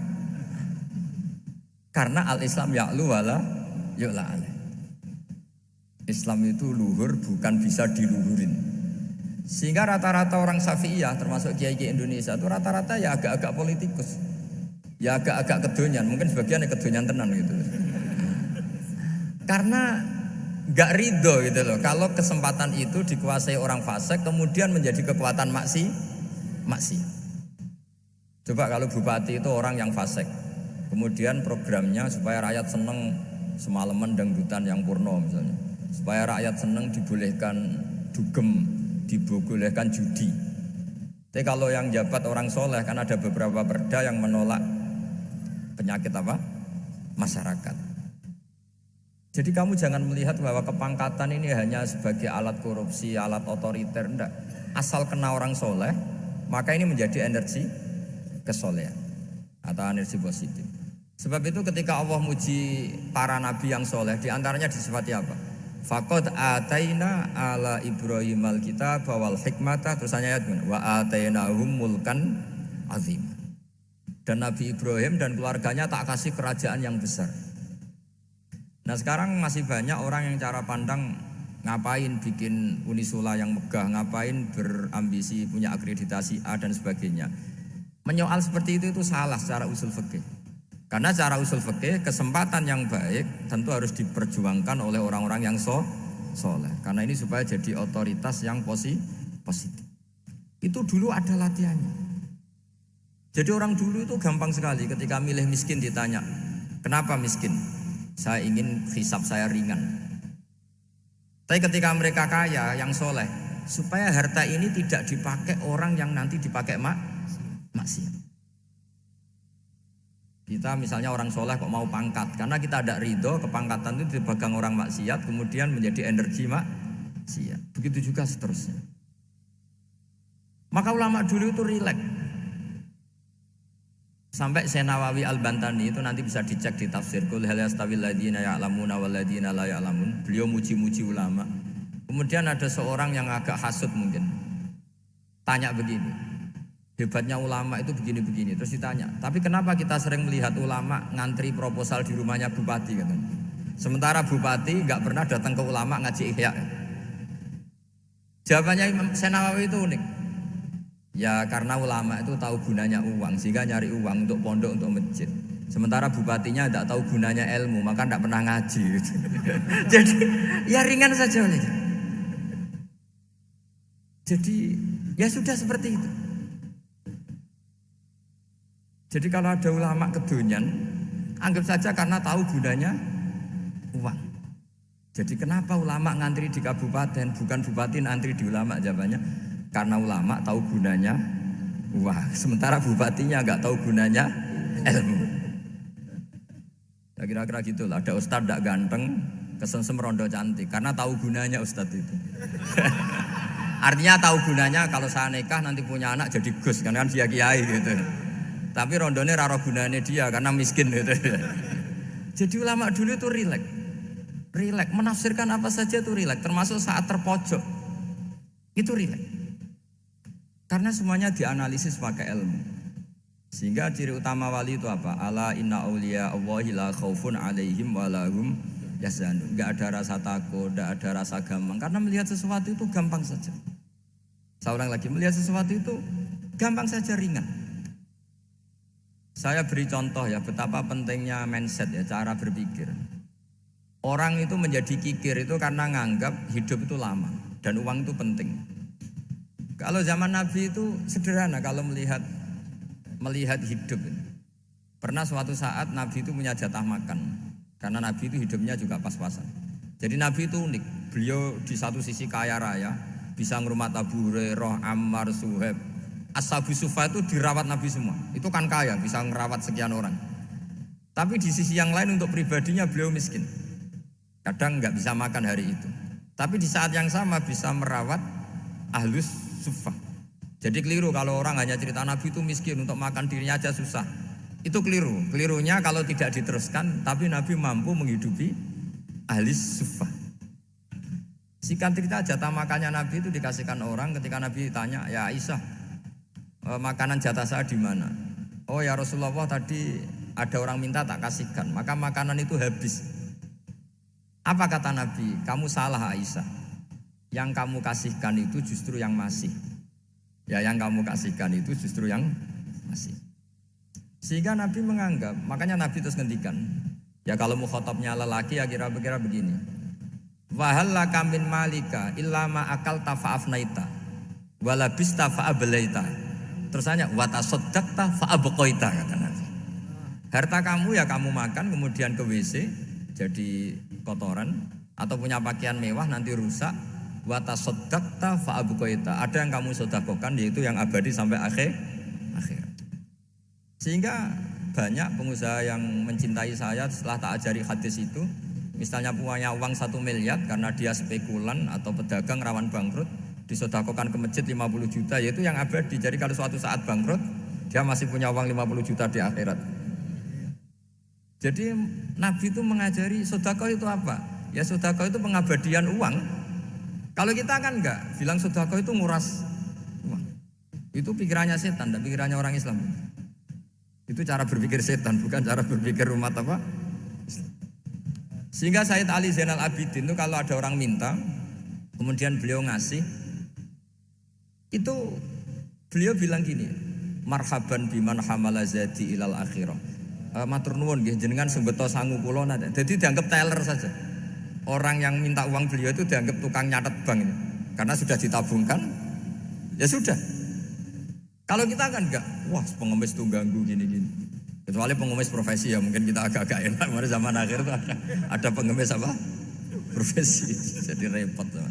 Karena al-Islam ya'lu wala yu'la alaih. Islam itu luhur bukan bisa diluhurin. Sehingga rata-rata orang Syafi'iyah termasuk kiai-kiai Indonesia itu rata-rata ya agak-agak politikus. Ya agak-agak kedonyan, mungkin sebagian kedonyan tenan gitu. Karena enggak ridho gitu loh. Kalau kesempatan itu dikuasai orang fasik kemudian menjadi kekuatan maksi. Coba kalau bupati itu orang yang fasik. Kemudian programnya supaya rakyat seneng semalaman dangdutan yang purno misalnya. Supaya rakyat seneng dibolehkan dugem, dibolehkan judi. Tapi kalau yang jabat orang soleh kan ada beberapa perda yang menolak penyakit apa? Masyarakat. Jadi kamu jangan melihat bahwa kepangkatan ini hanya sebagai alat korupsi, alat otoriter, enggak. Asal kena orang soleh, maka ini menjadi energi kesolehan atau energi positif. Sebab itu ketika Allah muji para nabi yang soleh, diantaranya disifati apa? Faqad ataina ala Ibrahim al-kitab wal hikmata, terusannya ayat wa atainahum mulkan azim. Dan Nabi Ibrahim dan keluarganya tak kasih kerajaan yang besar. Nah sekarang masih banyak orang yang cara pandang ngapain bikin Unisula yang megah, ngapain berambisi punya akreditasi A dan sebagainya. Menyoal seperti itu salah secara usul fikih. Karena secara usul fikih kesempatan yang baik tentu harus diperjuangkan oleh orang-orang yang soleh. Karena ini supaya jadi otoritas yang positif. Itu dulu ada latihannya. Jadi orang dulu itu gampang sekali ketika milih miskin ditanya, kenapa miskin? Saya ingin hisab saya ringan. Tapi ketika mereka kaya yang soleh, supaya harta ini tidak dipakai orang yang nanti dipakai maksiat. Kita misalnya orang soleh kok mau pangkat, karena kita ada ridho kepangkatan itu dipegang orang maksiat, kemudian menjadi energi maksiat. Begitu juga seterusnya. Maka ulama dulu itu rileks. Sampai Senawawi Al-Bantani itu nanti bisa dicek di tafsir Qul hal yastawil ladzina ya'lamuna wal ladzina la ya'lamun. Beliau muji-muji ulama. Kemudian ada seorang yang agak hasud mungkin. Tanya begini, hebatnya ulama itu begini-begini. Terus ditanya, tapi kenapa kita sering melihat ulama ngantri proposal di rumahnya bupati katanya. Sementara bupati nggak pernah datang ke ulama ngaji ihya. Jawabannya Imam Senawawi itu unik. Ya karena ulama itu tahu gunanya uang, sehingga nyari uang untuk pondok, untuk masjid. Sementara bupatinya tidak tahu gunanya ilmu, maka tidak pernah ngaji. Jadi ya ringan saja oleh. Jadi ya sudah seperti itu. Jadi kalau ada ulama kedonyan, anggap saja karena tahu gunanya uang. Jadi kenapa ulama ngantri di kabupaten, bukan bupati ngantri di ulama? Jawabannya karena ulama tahu gunanya uang, sementara bupatinya nggak tahu gunanya ilmu. Ya kira-kira gitulah. Ada ustadz tidak ganteng, kesengsem rondo cantik, karena tahu gunanya ustadz itu. Artinya tahu gunanya kalau saya nikah nanti punya anak jadi gus, karena kan dia kiai gitu. Tapi rondone raro gunanya dia karena miskin gitu. Jadi ulama dulu itu rileks, menafsirkan apa saja itu rileks, termasuk saat terpojok itu rileks. Karena semuanya dianalisis pakai ilmu. Sehingga ciri utama wali itu apa? Ala inna auliya Allahi la khaufun alaihim wa lahum yahzanun. Enggak ada rasa takut, enggak ada rasa gampang. Karena melihat sesuatu itu gampang saja. Saya ulang lagi, melihat sesuatu itu gampang saja, ringan. Saya beri contoh ya betapa pentingnya mindset ya, cara berpikir. Orang itu menjadi kikir itu karena nganggap hidup itu lama dan uang itu penting. Kalau zaman Nabi itu sederhana kalau melihat hidup. Pernah suatu saat Nabi itu punya jatah makan. Karena Nabi itu hidupnya juga pas-pasan. Jadi Nabi itu unik. Beliau di satu sisi kaya raya, bisa ngurmat Abu Hurairah, Ammar, Suhaib. Ashabu Sufa itu dirawat Nabi semua. Itu kan kaya, bisa ngerawat sekian orang. Tapi di sisi yang lain untuk pribadinya beliau miskin. Kadang nggak bisa makan hari itu. Tapi di saat yang sama bisa merawat Ahlus Sufa. Jadi keliru kalau orang hanya cerita Nabi itu miskin, untuk makan dirinya aja susah. Itu keliru. Kelirunya kalau tidak diteruskan, tapi Nabi mampu menghidupi ahli Sufa. Singkat cerita jatah makannya Nabi itu dikasihkan orang ketika Nabi ditanya, ya Aisyah, makanan jatah saya di mana? Oh ya Rasulullah, tadi ada orang minta tak kasihkan, maka makanan itu habis. Apa kata Nabi? Kamu salah Aisyah. Yang kamu kasihkan itu justru yang masih. Ya yang kamu kasihkan itu justru yang masih. Sehingga Nabi menganggap, makanya Nabi terus ngendikan. Ya kalau mukhatabnya lelaki ya kira-kira begini. Wahal laka min malika illa ma akalta fa'afnaita walabista fa'ablaita. Terus hanya wa tasaddaqta fa'abqaita kata Nabi. Harta kamu ya kamu makan kemudian ke WC jadi kotoran, atau punya pakaian mewah nanti rusak, wa tasaddaqta fa abqaita. Ada yang kamu sedekahkan yaitu yang abadi sampai akhir. Sehingga banyak pengusaha yang mencintai saya setelah tak ajari hadis itu, misalnya punya uang 1 miliar karena dia spekulan atau pedagang rawan bangkrut, disedekahkan ke masjid 50 juta, yaitu yang abadi. Jadi kalau suatu saat bangkrut, dia masih punya uang 50 juta di akhirat. Jadi Nabi itu mengajari sedekah itu apa? Ya sedekah itu pengabadian uang. Kalau kita kan enggak, bilang sedekah itu nguras uang. Itu pikirannya setan dan pikirannya orang Islam. Itu cara berpikir setan, bukan cara berpikir umat apa? Sehingga Sayyid Ali Zainal Abidin itu kalau ada orang minta, kemudian beliau ngasih, itu beliau bilang gini, marhaban biman hamala zati ilal akhirah. Matur nuwun nggih jenengan sembeto sangu kula nate. Jadi dianggap teller saja. Orang yang minta uang beliau itu dianggap tukang nyatet bank ini. Karena sudah ditabungkan, ya sudah. Kalau kita kan enggak, wah pengemis tuh ganggu gini-gini. Kecuali pengemis profesi ya mungkin kita agak-agak enak. Mari zaman akhir tuh ada pengemis apa? Profesi. Jadi repot tuh.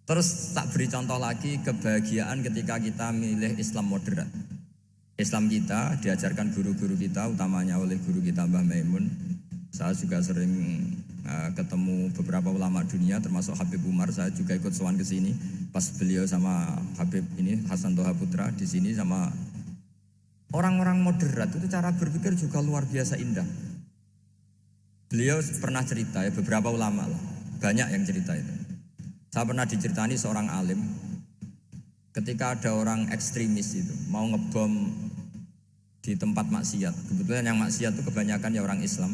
Terus tak beri contoh lagi kebahagiaan ketika kita milih Islam moderat. Islam kita diajarkan guru-guru kita, utamanya oleh guru kita Mbah Maimun. Saya juga sering ketemu beberapa ulama dunia, termasuk Habib Umar. Saya juga ikut sowan ke sini pas beliau sama Habib ini Hasan Toha Putra di sini sama orang-orang moderat. Itu cara berpikir juga luar biasa indah. Beliau pernah cerita ya, beberapa ulama lah, banyak yang cerita itu. Saya pernah diceritani seorang alim, ketika ada orang ekstremis itu mau ngebom di tempat maksiat. Kebetulan yang maksiat itu kebanyakan ya orang Islam,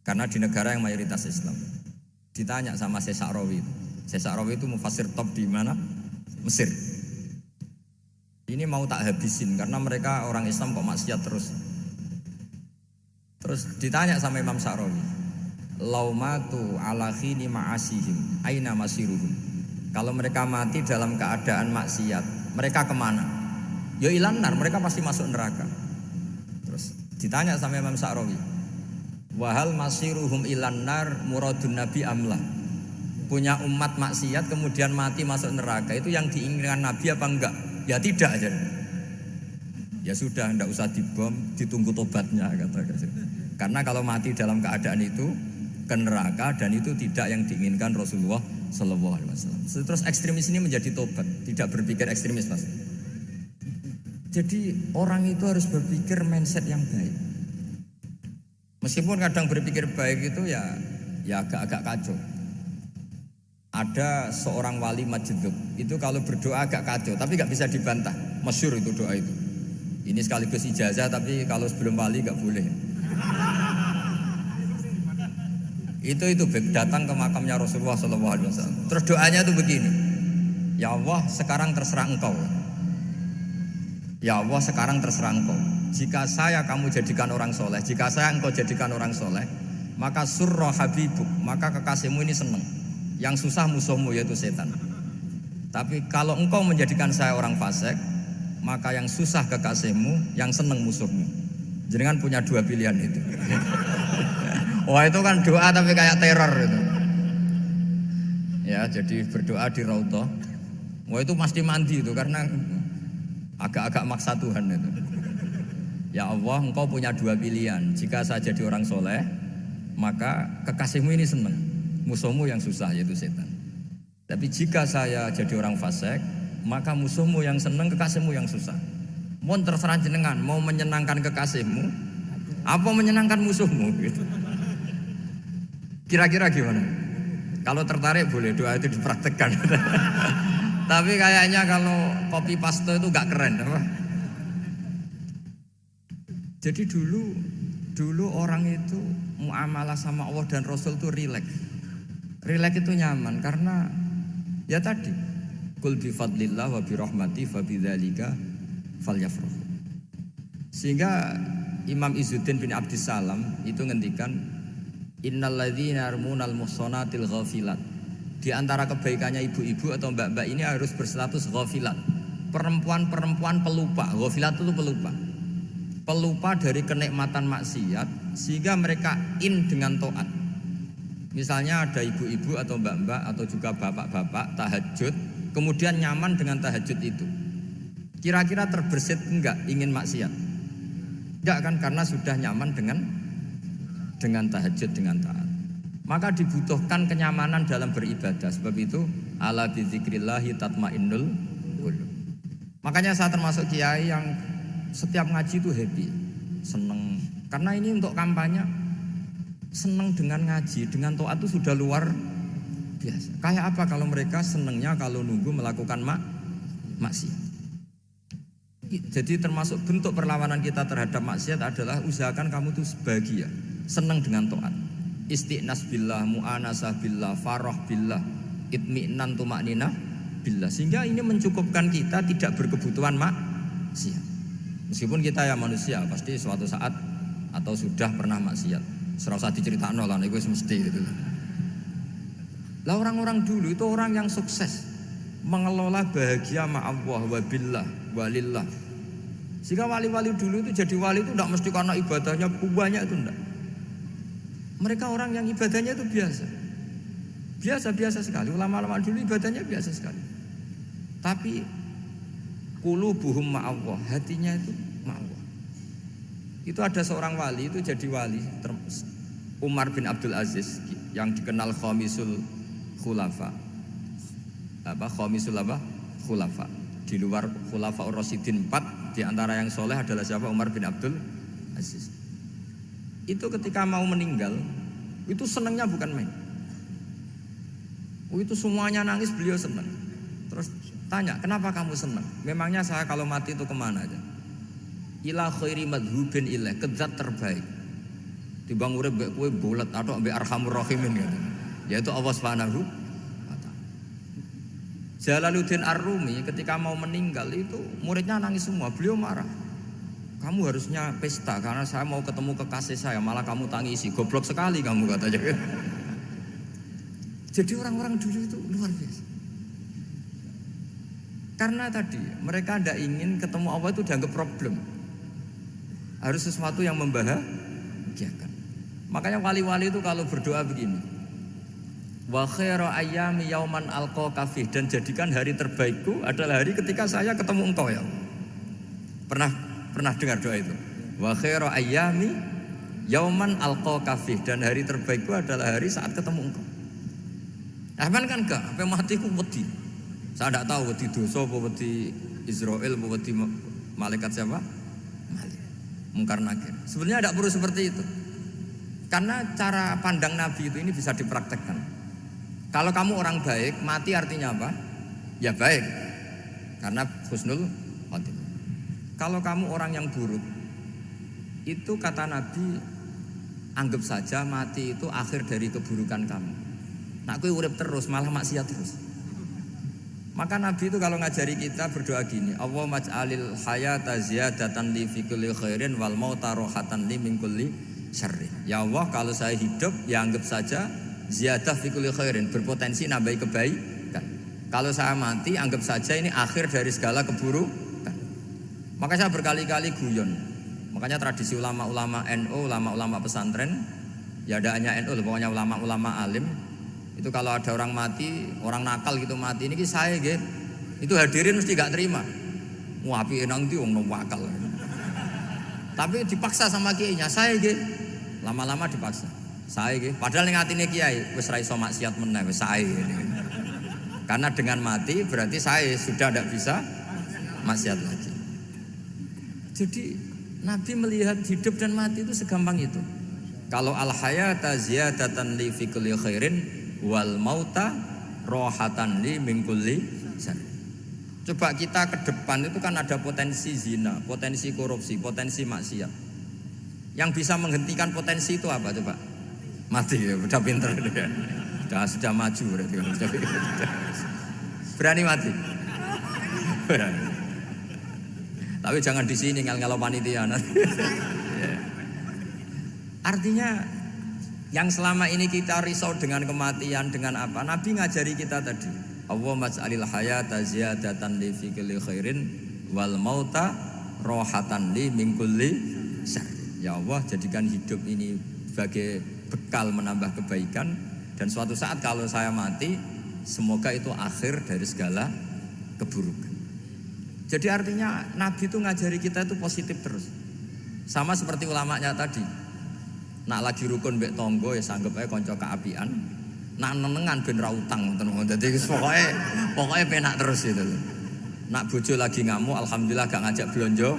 karena di negara yang mayoritas Islam. Ditanya sama Syekh Sa'rawi. Syekh Sa'rawi itu mufassir top di mana? Mesir. Ini mau tak habisin karena mereka orang Islam kok maksiat terus. Terus ditanya sama Imam Sa'rawi, laumatu ala khini ma'asihim aina masiruhum. Kalau mereka mati dalam keadaan maksiat, mereka kemana? Ya ilanar, mereka pasti masuk neraka. Terus ditanya sama Imam Sa'rawi, wahal masiruhum ilanar muradun nabi amlah. Punya umat maksiat kemudian mati masuk neraka, itu yang diinginkan Nabi apa enggak? Ya tidak aja. Ya sudah, enggak usah dibom, ditunggu tobatnya kata. Karena kalau mati dalam keadaan itu ke neraka, dan itu tidak yang diinginkan Rasulullah Sallallahu Alaihi Wasallam. Terus ekstremis ini menjadi tobat, tidak berpikir ekstremis mas. Jadi orang itu harus berpikir mindset yang baik. Meskipun kadang berpikir baik itu ya agak-agak kacau. Ada seorang wali majdub itu kalau berdoa agak kacau, tapi nggak bisa dibantah. Masyhur itu doa itu. Ini sekaligus ijazah, tapi kalau sebelum wali nggak boleh. Itu datang ke makamnya Rasulullah SAW. Terus doanya itu begini, ya Allah sekarang terserah engkau. Ya Allah sekarang terserah engkau. Jika saya kamu jadikan orang soleh, jika saya engkau jadikan orang soleh, maka surra habibuk, maka kekasihmu ini senang. Yang susah musuhmu yaitu setan. Tapi kalau engkau menjadikan saya orang fasik, maka yang susah kekasihmu, yang senang musuhmu. Jangan punya dua pilihan itu. Wah itu kan doa tapi kayak teror itu. Ya jadi berdoa di Raudhah. Wah itu pasti mandi itu karena agak-agak maksa Tuhan itu. Ya Allah engkau punya dua pilihan. Jika saya jadi orang soleh, maka kekasihmu ini senang, musuhmu yang susah yaitu setan. Tapi jika saya jadi orang fasik, maka musuhmu yang senang, kekasihmu yang susah. Mohon terserah jenengan, mau menyenangkan kekasihmu apa menyenangkan musuhmu gitu. Kira-kira gimana? Kalau tertarik boleh doa itu dipraktekkan. Tapi kayaknya kalau copy paste itu gak keren apa? Jadi dulu orang itu muamalah sama Allah dan Rasul itu rileks. Rileks itu nyaman karena ya tadi qul bi fadlillah wa bi rahmati fa bidzalika falyafrahu. Sehingga Imam Izzuddin bin Abdissalam itu ngendikan innalladzina yarmunal muhsanatil ghafilat. Di antara kebaikannya ibu-ibu atau mbak-mbak ini harus berstatus ghafilat. Perempuan-perempuan pelupa. Ghafilat itu pelupa. Pelupa dari kenikmatan maksiat sehingga mereka in dengan taat. Misalnya ada ibu-ibu atau mbak-mbak atau juga bapak-bapak tahajud, kemudian nyaman dengan tahajud itu. Kira-kira terbersit enggak ingin maksiat? Enggak kan, karena sudah nyaman dengan tahajud, dengan taat. Maka dibutuhkan kenyamanan dalam beribadah. Sebab itu ala bizikrillahi tatmainnul qulub. Makanya saya termasuk kiai yang setiap ngaji itu happy, seneng. Karena ini untuk kampanye, seneng dengan ngaji, dengan taat itu sudah luar biasa. Kayak apa kalau mereka senengnya kalau nunggu melakukan maksiat. Jadi termasuk bentuk perlawanan kita terhadap maksiat adalah usahakan kamu tuh bahagia, senang dengan taat. Istiqnas billah, mu'anasah billah, farah billah, itmi'nan tumakninah billah. Sehingga ini mencukupkan kita tidak berkebutuhan maksiat. Meskipun kita ya manusia, pasti suatu saat atau sudah pernah maksiat. Serasa diceritakan lah, itu mesti gitu. Lah orang-orang dulu itu orang yang sukses mengelola bahagia ma Allah wa billah walillah. Sehingga wali-wali dulu itu jadi wali itu tidak mesti karena ibadahnya banyak, itu enggak. Mereka orang yang ibadahnya itu biasa. Biasa-biasa sekali. Ulama-ulama dulu ibadahnya biasa sekali. Tapi qulubuhum ma Allah, hatinya itu ma Allah. Itu ada seorang wali itu jadi wali, Umar bin Abdul Aziz yang dikenal khamisul khulafa. Khamisul khulafa. Di luar khulafa Rasyidin 4, di antara yang soleh adalah siapa? Umar bin Abdul Aziz. Itu ketika mau meninggal, itu senangnya bukan main. Itu semuanya nangis, beliau senang. Terus tanya, kenapa kamu senang? Memangnya saya kalau mati itu kemana aja? Ila khairi madhubin ilah, ke zat terbaik. Timbang urip mbek kowe bolet atau mbek arhamur rahimin gitu. Yaitu Allah Subhanahu wa taala. Jalaluddin Ar-Rumi ketika mau meninggal itu muridnya nangis semua, beliau marah. Kamu harusnya pesta karena saya mau ketemu kekasih saya, malah kamu tangisi. Goblok sekali kamu, katanya. Jadi orang-orang dulu itu luar biasa. Karena tadi mereka tidak ingin ketemu Allah itu dianggap problem. Harus sesuatu yang membahagiakan. Makanya wali-wali itu kalau berdoa begini, wa khairu ayyami yauman alqa fih, dan jadikan hari terbaikku adalah hari ketika saya ketemu engkau ya. Pernah dengar doa itu? Wa khairu ayyami yauman alqa fih, dan hari terbaikku adalah hari saat ketemu engkau. Aman kan enggak? Sampai mati ku wedi. Saya tidak tahu wedi dosa apa wedi Israel apa wedi malaikat siapa? Mungkar nakir. Sebenarnya tidak perlu seperti itu. Karena cara pandang Nabi itu ini bisa dipraktekkan. Kalau kamu orang baik, mati artinya apa? Ya baik. Karena husnul khotimah. Kalau kamu orang yang buruk, itu kata Nabi, anggap saja mati itu akhir dari keburukan kamu. Nak kowe urip terus malah maksiat terus. Maka Nabi itu kalau ngajari kita berdoa gini, Allahumma ij'alil hayata ziyadatan li fi kulli khairin wal mauta rohatan li min kulli syarrin. Ya Allah, kalau saya hidup ya anggap saja ziyadah fi kulli khairin, berpotensi nambahi kebaikan. Kalau saya mati anggap saja ini akhir dari segala keburukan. Maka saya berkali-kali guyon. Makanya tradisi ulama-ulama NU, ulama-ulama pesantren, ya ada hanya NU, pokoknya ulama-ulama alim. Itu kalau ada orang mati, orang nakal gitu mati, ini saya gitu. Itu hadirin mesti gak terima. Wapi enang di wong nakal. Tapi dipaksa sama kiainya, saya gitu. Lama-lama dipaksa. Saya gitu. Padahal ning atine kiai wis ra iso maksiat meneh, wis saya gitu. Karena dengan mati berarti saya sudah tidak bisa maksiat lagi. Jadi Nabi melihat hidup dan mati itu segampang itu. Kalau al hayata ziyadatan li fi kulli khairin wal mauta rohatan li min kulli syarr. Coba kita ke depan itu kan ada potensi zina, potensi korupsi, potensi maksiat. Yang bisa menghentikan potensi itu apa coba? Mati ya, udah pinter ya. Sudah maju berarti. Berani mati. Berani. Tapi jangan di sini ngel-ngelo panitia. Artinya yang selama ini kita risau dengan kematian, dengan apa? Nabi ngajari kita tadi. Allahumma ij'alil hayata ziyadatan li fi kulli khairin wal mauta rohatan li min kulli syarr. Ya Allah, jadikan hidup ini sebagai bekal menambah kebaikan Dan suatu saat kalau saya mati, semoga itu akhir dari segala keburukan. Jadi artinya Nabi itu ngajari kita itu positif terus. Sama seperti ulamanya tadi. Nak lagi rukun mbek tonggo ya sanggep ae kanca keapian. Nak nenengan ben ra utang ngoten. Dadi pokoknya penak terus itu. Nak bojo lagi ngamuk alhamdulillah gak ngajak blonjo.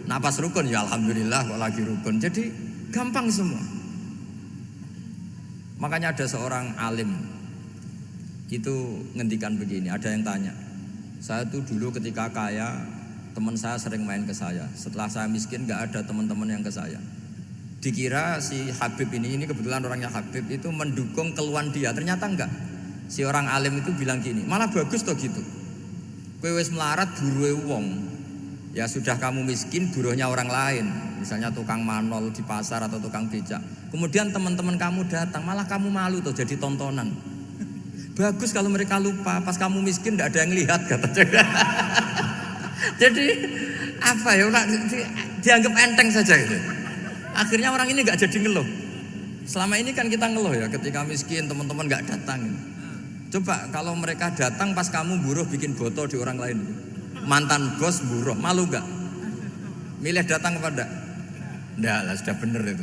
Nak pas rukun ya alhamdulillah kok lagi rukun. Jadi gampang semua. Makanya ada seorang alim itu ngendikan begini, ada yang tanya, saya tuh dulu ketika kaya teman saya sering main ke saya, setelah saya miskin gak ada teman-teman yang ke saya. Dikira si Habib ini kebetulan orangnya Habib itu mendukung keluhan dia, ternyata enggak. Si orang alim itu bilang gini, malah bagus toh gitu. Kowe wis melarat buruhe wong. Ya sudah kamu miskin buruhnya orang lain, misalnya tukang manol di pasar atau tukang becak. Kemudian teman-teman kamu datang, malah kamu malu tuh jadi tontonan. Bagus kalau mereka lupa, pas kamu miskin tidak ada yang lihat katanya. Jadi apa ya, dianggap enteng saja gitu. Akhirnya orang ini nggak jadi ngeluh. Selama ini kan kita ngeluh ya, ketika miskin teman-teman nggak datang. Coba kalau mereka datang pas kamu buruh bikin botol di orang lain. Mantan bos buruh, malu gak? Milih datang kepada? Enggak lah, sudah bener itu.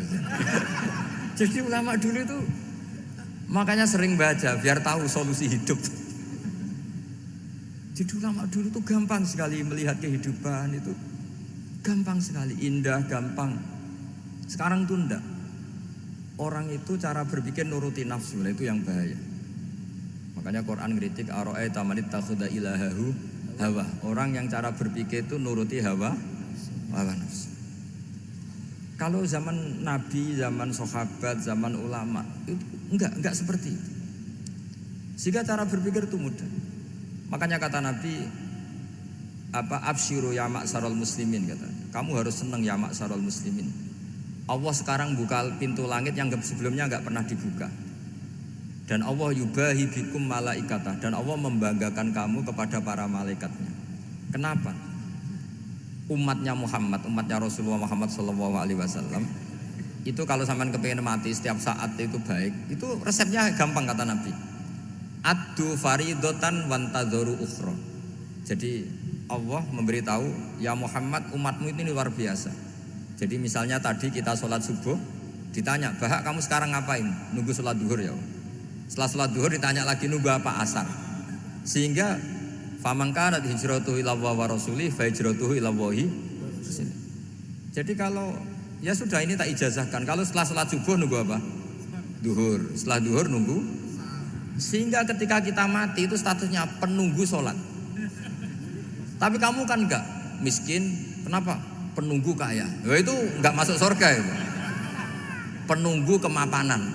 Jadi ulama dulu itu makanya sering baca biar tahu solusi hidup. Jadi ulama dulu itu gampang sekali melihat kehidupan itu. Gampang sekali, indah, gampang. Sekarang tuh enggak. Orang itu cara berpikir nuruti nafsu, itu yang bahaya. Makanya Quran ngeritik ara'aita man ittakhadha ilahahu hawa. Orang yang cara berpikir itu nuruti hawa nafsu. Kalau zaman Nabi, zaman sahabat, zaman ulama itu enggak seperti itu. Sehingga cara berpikir itu mudah. Makanya kata Nabi absyiru ya ma'syarul muslimin, kata. Kamu harus senang ya ma'syarul muslimin. Allah sekarang buka pintu langit yang sebelumnya enggak pernah dibuka. Dan Allah yubahi bikum malaikatah, dan Allah membanggakan kamu kepada para malaikatnya. Kenapa? Umatnya Muhammad, umatnya Rasulullah Muhammad SAW itu kalau sampean kepengin mati setiap saat itu baik, itu resepnya gampang kata Nabi. Addu faridotan wantadzoru ukhra. Jadi Allah memberitahu, ya Muhammad, umatmu ini luar biasa. Jadi misalnya tadi kita sholat subuh, ditanya, Bahak kamu sekarang ngapain? Nunggu sholat duhur ya. Setelah sholat duhur ditanya lagi nunggu apa asar. Sehingga faman kanat hijratuhu ila Allah wa rasulih fa hijratuhu ila Allah. Jadi kalau ya sudah ini tak ijazahkan. Kalau setelah sholat subuh nunggu apa? Duhur. Setelah duhur nunggu. Sehingga ketika kita mati itu statusnya penunggu sholat. Tapi kamu kan enggak miskin. Kenapa? Penunggu kaya. Ya itu enggak masuk surga itu. Penunggu kemapanan.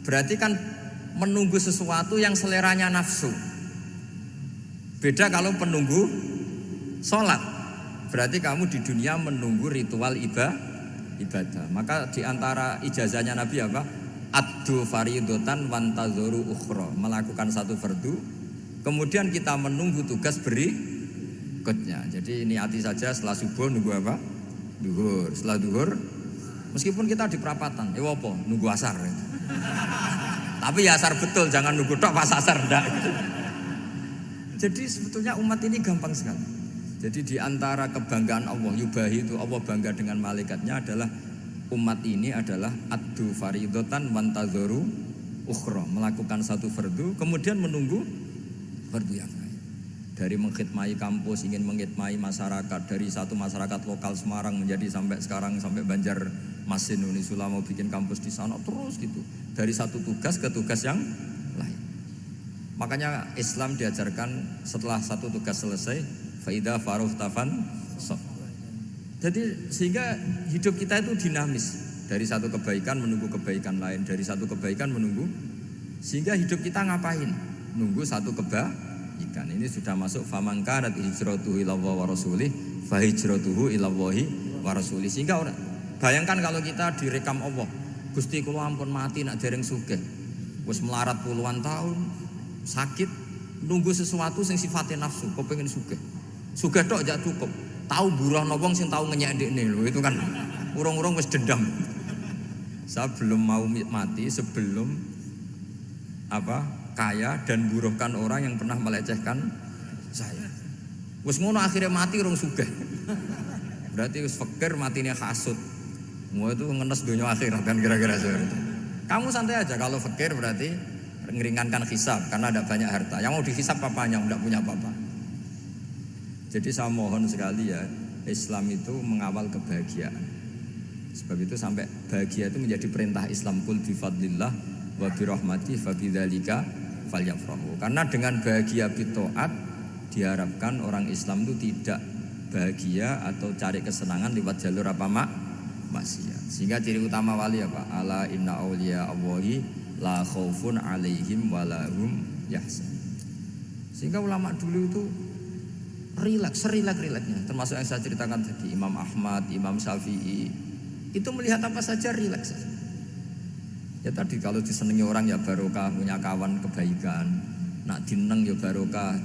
Berarti kan menunggu sesuatu yang seleranya nafsu. Beda kalau penunggu sholat. Berarti kamu di dunia menunggu ritual ibadah. Maka diantara ijazahnya Nabi apa? Addu faridotan wantadzoru ukhra. Melakukan satu fardu, kemudian kita menunggu tugas berikutnya. Jadi niati saja setelah subuh nunggu apa? Duhur. Setelah duhur, meskipun kita di perapatan, apa? Nunggu asar. Tapi ya asar betul, jangan nunggu tok pas asar enggak. Jadi sebetulnya umat ini gampang sekali. Jadi di antara kebanggaan Allah, yubahi itu Allah bangga dengan malaikatnya adalah umat ini adalah addu faridotan wantadzoru ukhra, melakukan satu fardu kemudian menunggu fardu yang lain. Dari mengkhidmati kampus, ingin mengkhidmati masyarakat, dari satu masyarakat lokal Semarang menjadi sampai sekarang sampai Banjarmasin, Unisula mau bikin kampus di sana terus gitu. Dari satu tugas ke tugas yang lain. Makanya Islam diajarkan setelah satu tugas selesai, faida faruh tafan so. Jadi sehingga hidup kita itu dinamis. Dari satu kebaikan menunggu kebaikan lain, dari satu kebaikan menunggu. Sehingga hidup kita ngapain? Nunggu satu kebaikan. Ini sudah masuk faman kanat hijratuhu ila Allah wa rasulih fa hijratuhu ila Allah wa rasulih. Sehingga bayangkan kalau kita direkam Allah, Gusti kula ampun mati nak dereng sugih. Wis melarat puluhan tahun, sakit, nunggu sesuatu sing sifatnya nafsu, kepengin sugih. Sugih tok jak cukup. Tahu buruhno wong sing tahu ngenyek ndekne lho, itu kan urung-urung wis dendam. Saya belum mau mati sebelum kaya dan buruhkan orang yang pernah melecehkan saya. Wis ngono akhirnya mati rong sugih. Berarti wis fakir matine hasud. Semua itu ngenes dunia akhirat kan kira-kira seperti itu. Kamu santai aja kalau fakir berarti meringankan hisab karena ada banyak harta. Yang mau dihisab papanya enggak punya apa-apa. Jadi saya mohon sekali ya, Islam itu mengawal kebahagiaan. Sebab itu sampai bahagia itu menjadi perintah Islam, kul bi fadlillah wa bi rahmati fa bidzalika falyafrahu. Karena dengan bahagia bi taat diharapkan orang Islam itu tidak bahagia atau cari kesenangan lewat jalur apa maksiat. Sehingga ciri utama wali apa? Ala inna auliya Allahi la khaufun alaihim wa lahum yahzan. Sehingga ulama dulu itu rileks-rileksnya. Termasuk yang saya ceritakan tadi, Imam Ahmad, Imam Syafi'i, itu melihat apa saja rileks. Ya tadi kalau disenangi orang ya barokah, punya kawan kebaikan. Nak dineng ya barokah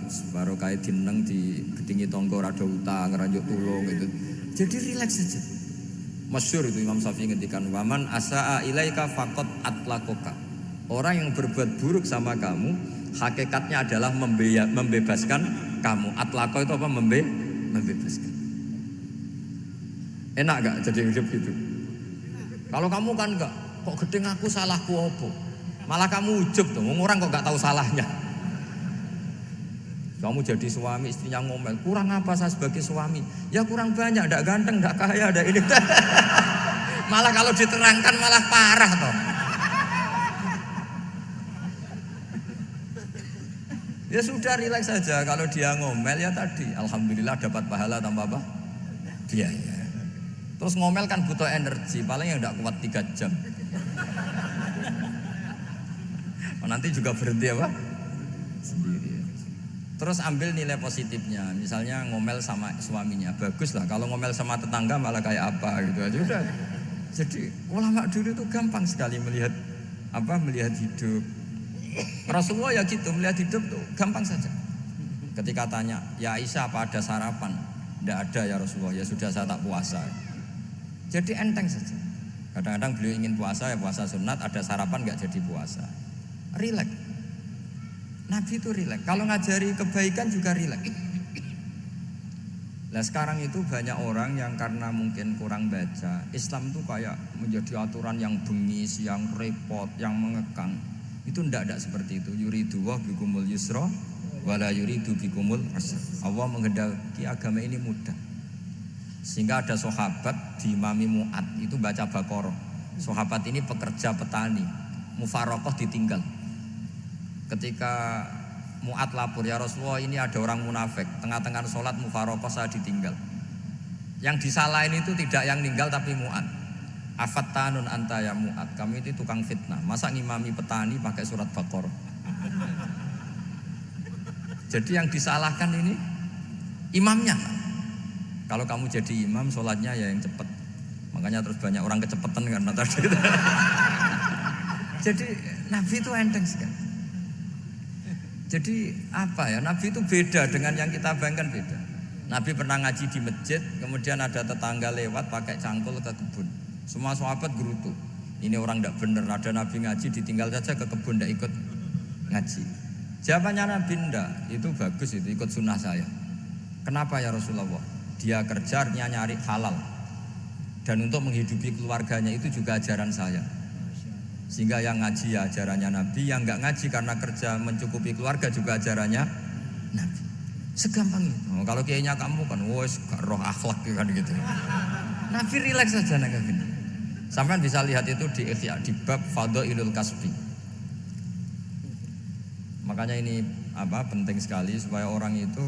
dineng di gedingi tonggo rada utang, ngeranjuk tulung gitu. Jadi rileks saja. Masyhur itu Imam Syafi'i ngendikan, waman asaa ilaika faqad atlaqaka. Orang yang berbuat buruk sama kamu, hakikatnya adalah membebaskan kamu. Atlaqo itu apa? Membebaskan. Enak gak jadi hidup gitu? Kalau kamu kan enggak, kok gedeng aku salahku apa? Malah kamu ujub tuh, orang kok enggak tahu salahnya. Kamu jadi suami, istrinya ngomel, kurang apa saya sebagai suami? Ya kurang banyak, enggak ganteng, enggak kaya, enggak ini. Malah kalau diterangkan malah parah toh. Ya sudah rileks saja, kalau dia ngomel ya tadi, alhamdulillah dapat pahala tanpa apa? Biaya. Terus ngomel kan butuh energi, paling yang enggak kuat 3 jam. Nanti juga berhenti apa? Sendiri. Terus ambil nilai positifnya, misalnya ngomel sama suaminya, bagus lah. Kalau ngomel sama tetangga malah kayak apa gitu aja udah. Jadi ulama dulu itu gampang sekali melihat hidup. Rasulullah ya gitu, melihat hidup tuh gampang saja. Ketika tanya, ya Aisyah apa ada sarapan? Tidak ada ya Rasulullah, ya sudah saya tak puasa. Jadi enteng saja. Kadang-kadang beliau ingin puasa ya puasa sunat, ada sarapan nggak jadi puasa. Rileks. Nabi itu rileks. Kalau ngajari kebaikan juga rileks. Nah sekarang itu banyak orang yang karena mungkin kurang baca, Islam itu kayak menjadi aturan yang bengis, yang repot, yang mengekang. Itu tidak seperti itu. Yuridu wa bikumul yusra wala yuridu bikumul usra. Allah menghendaki agama ini mudah. Sehingga ada sahabat di Imami Mu'ad itu baca Baqarah. Sahabat ini pekerja petani, mufarokoh ditinggal. Ketika Mu'ad lapor, ya Rasulullah ini ada orang munafik, tengah-tengah sholat mufarokoh saya ditinggal. Yang disalahin itu tidak yang ninggal tapi Mu'ad. Afattanun anta ya Mu'ad, kami itu tukang fitnah. Masa ngimami petani pakai surat Baqarah? Jadi yang disalahkan ini imamnya. Kalau kamu jadi imam, sholatnya ya yang cepat. Makanya terus banyak orang kecepatan karena tadi. Jadi Nabi itu enteng sekali. Jadi apa ya, Nabi itu beda dengan yang kita bayangkan beda. Nabi pernah ngaji di masjid, kemudian ada tetangga lewat pakai cangkul ke kebun. Semua sahabat gerutu. Ini orang tidak benar, ada Nabi ngaji ditinggal saja ke kebun, tidak ikut ngaji. Jawabannya Nabi tidak, itu bagus, itu ikut sunnah saya. Kenapa ya Rasulullah? Dia kerjanya nyari halal. Dan untuk menghidupi keluarganya itu juga ajaran saya. Sehingga yang ngaji ya ajarannya Nabi, yang enggak ngaji karena kerja mencukupi keluarga juga ajarannya Nabi. Segampang itu. Kalau kayaknya kamu kan, wes roh akhlak kan gitu. Nabi rileks saja nanggapi. Sampai bisa lihat itu di Ihya, di bab Fadhailul Kasbi. Makanya ini penting sekali supaya orang itu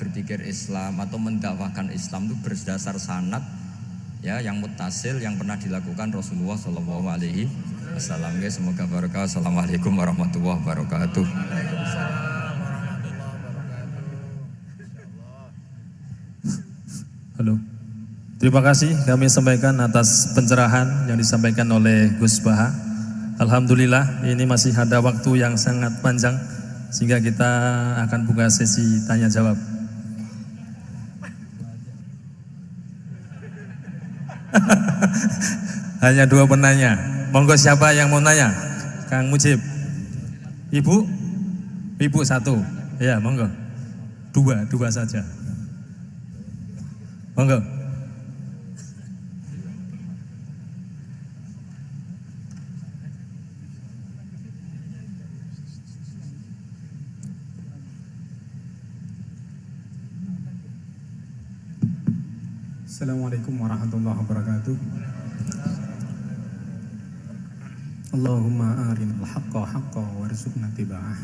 berpikir Islam atau mendakwakan Islam itu berdasar sanad ya yang muttasil yang pernah dilakukan Rasulullah Shallallahu Alaihi Wasallam. Semoga barokah. Assalamualaikum warahmatullahi wabarakatuh. Halo. Terima kasih kami sampaikan atas pencerahan yang disampaikan oleh Gus Baha. Alhamdulillah ini masih ada waktu yang sangat panjang sehingga kita akan buka sesi tanya jawab. Hanya 2 penanya. Monggo siapa yang mau nanya? Kang Mujib. Ibu, ibu satu, ya monggo. Dua saja. Monggo. Assalamualaikum warahmatullahi wabarakatuh. Allahumma arinal haqqa haqqa warzuqna tiba'ah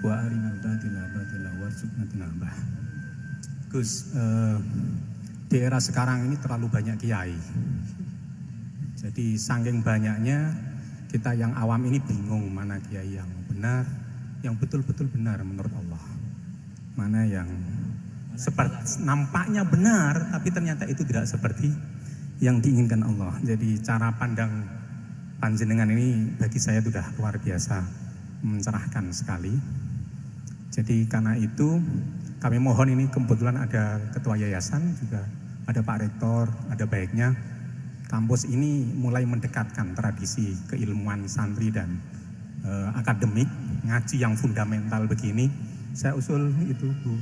wa arinal batila batila warzuqna tinabah. Gus, di era sekarang ini terlalu banyak kiai. Jadi saking banyaknya kita yang awam ini bingung mana kiai yang benar, yang betul-betul benar menurut Allah. Mana yang seperti nampaknya benar tapi ternyata itu tidak seperti yang diinginkan Allah. Jadi cara pandang panjenengan ini bagi saya sudah luar biasa mencerahkan sekali. Jadi karena itu kami mohon, ini kebetulan ada ketua yayasan, juga ada Pak Rektor, ada baiknya kampus ini mulai mendekatkan tradisi keilmuan santri dan akademik, ngaji yang fundamental begini. Saya usul itu Bu,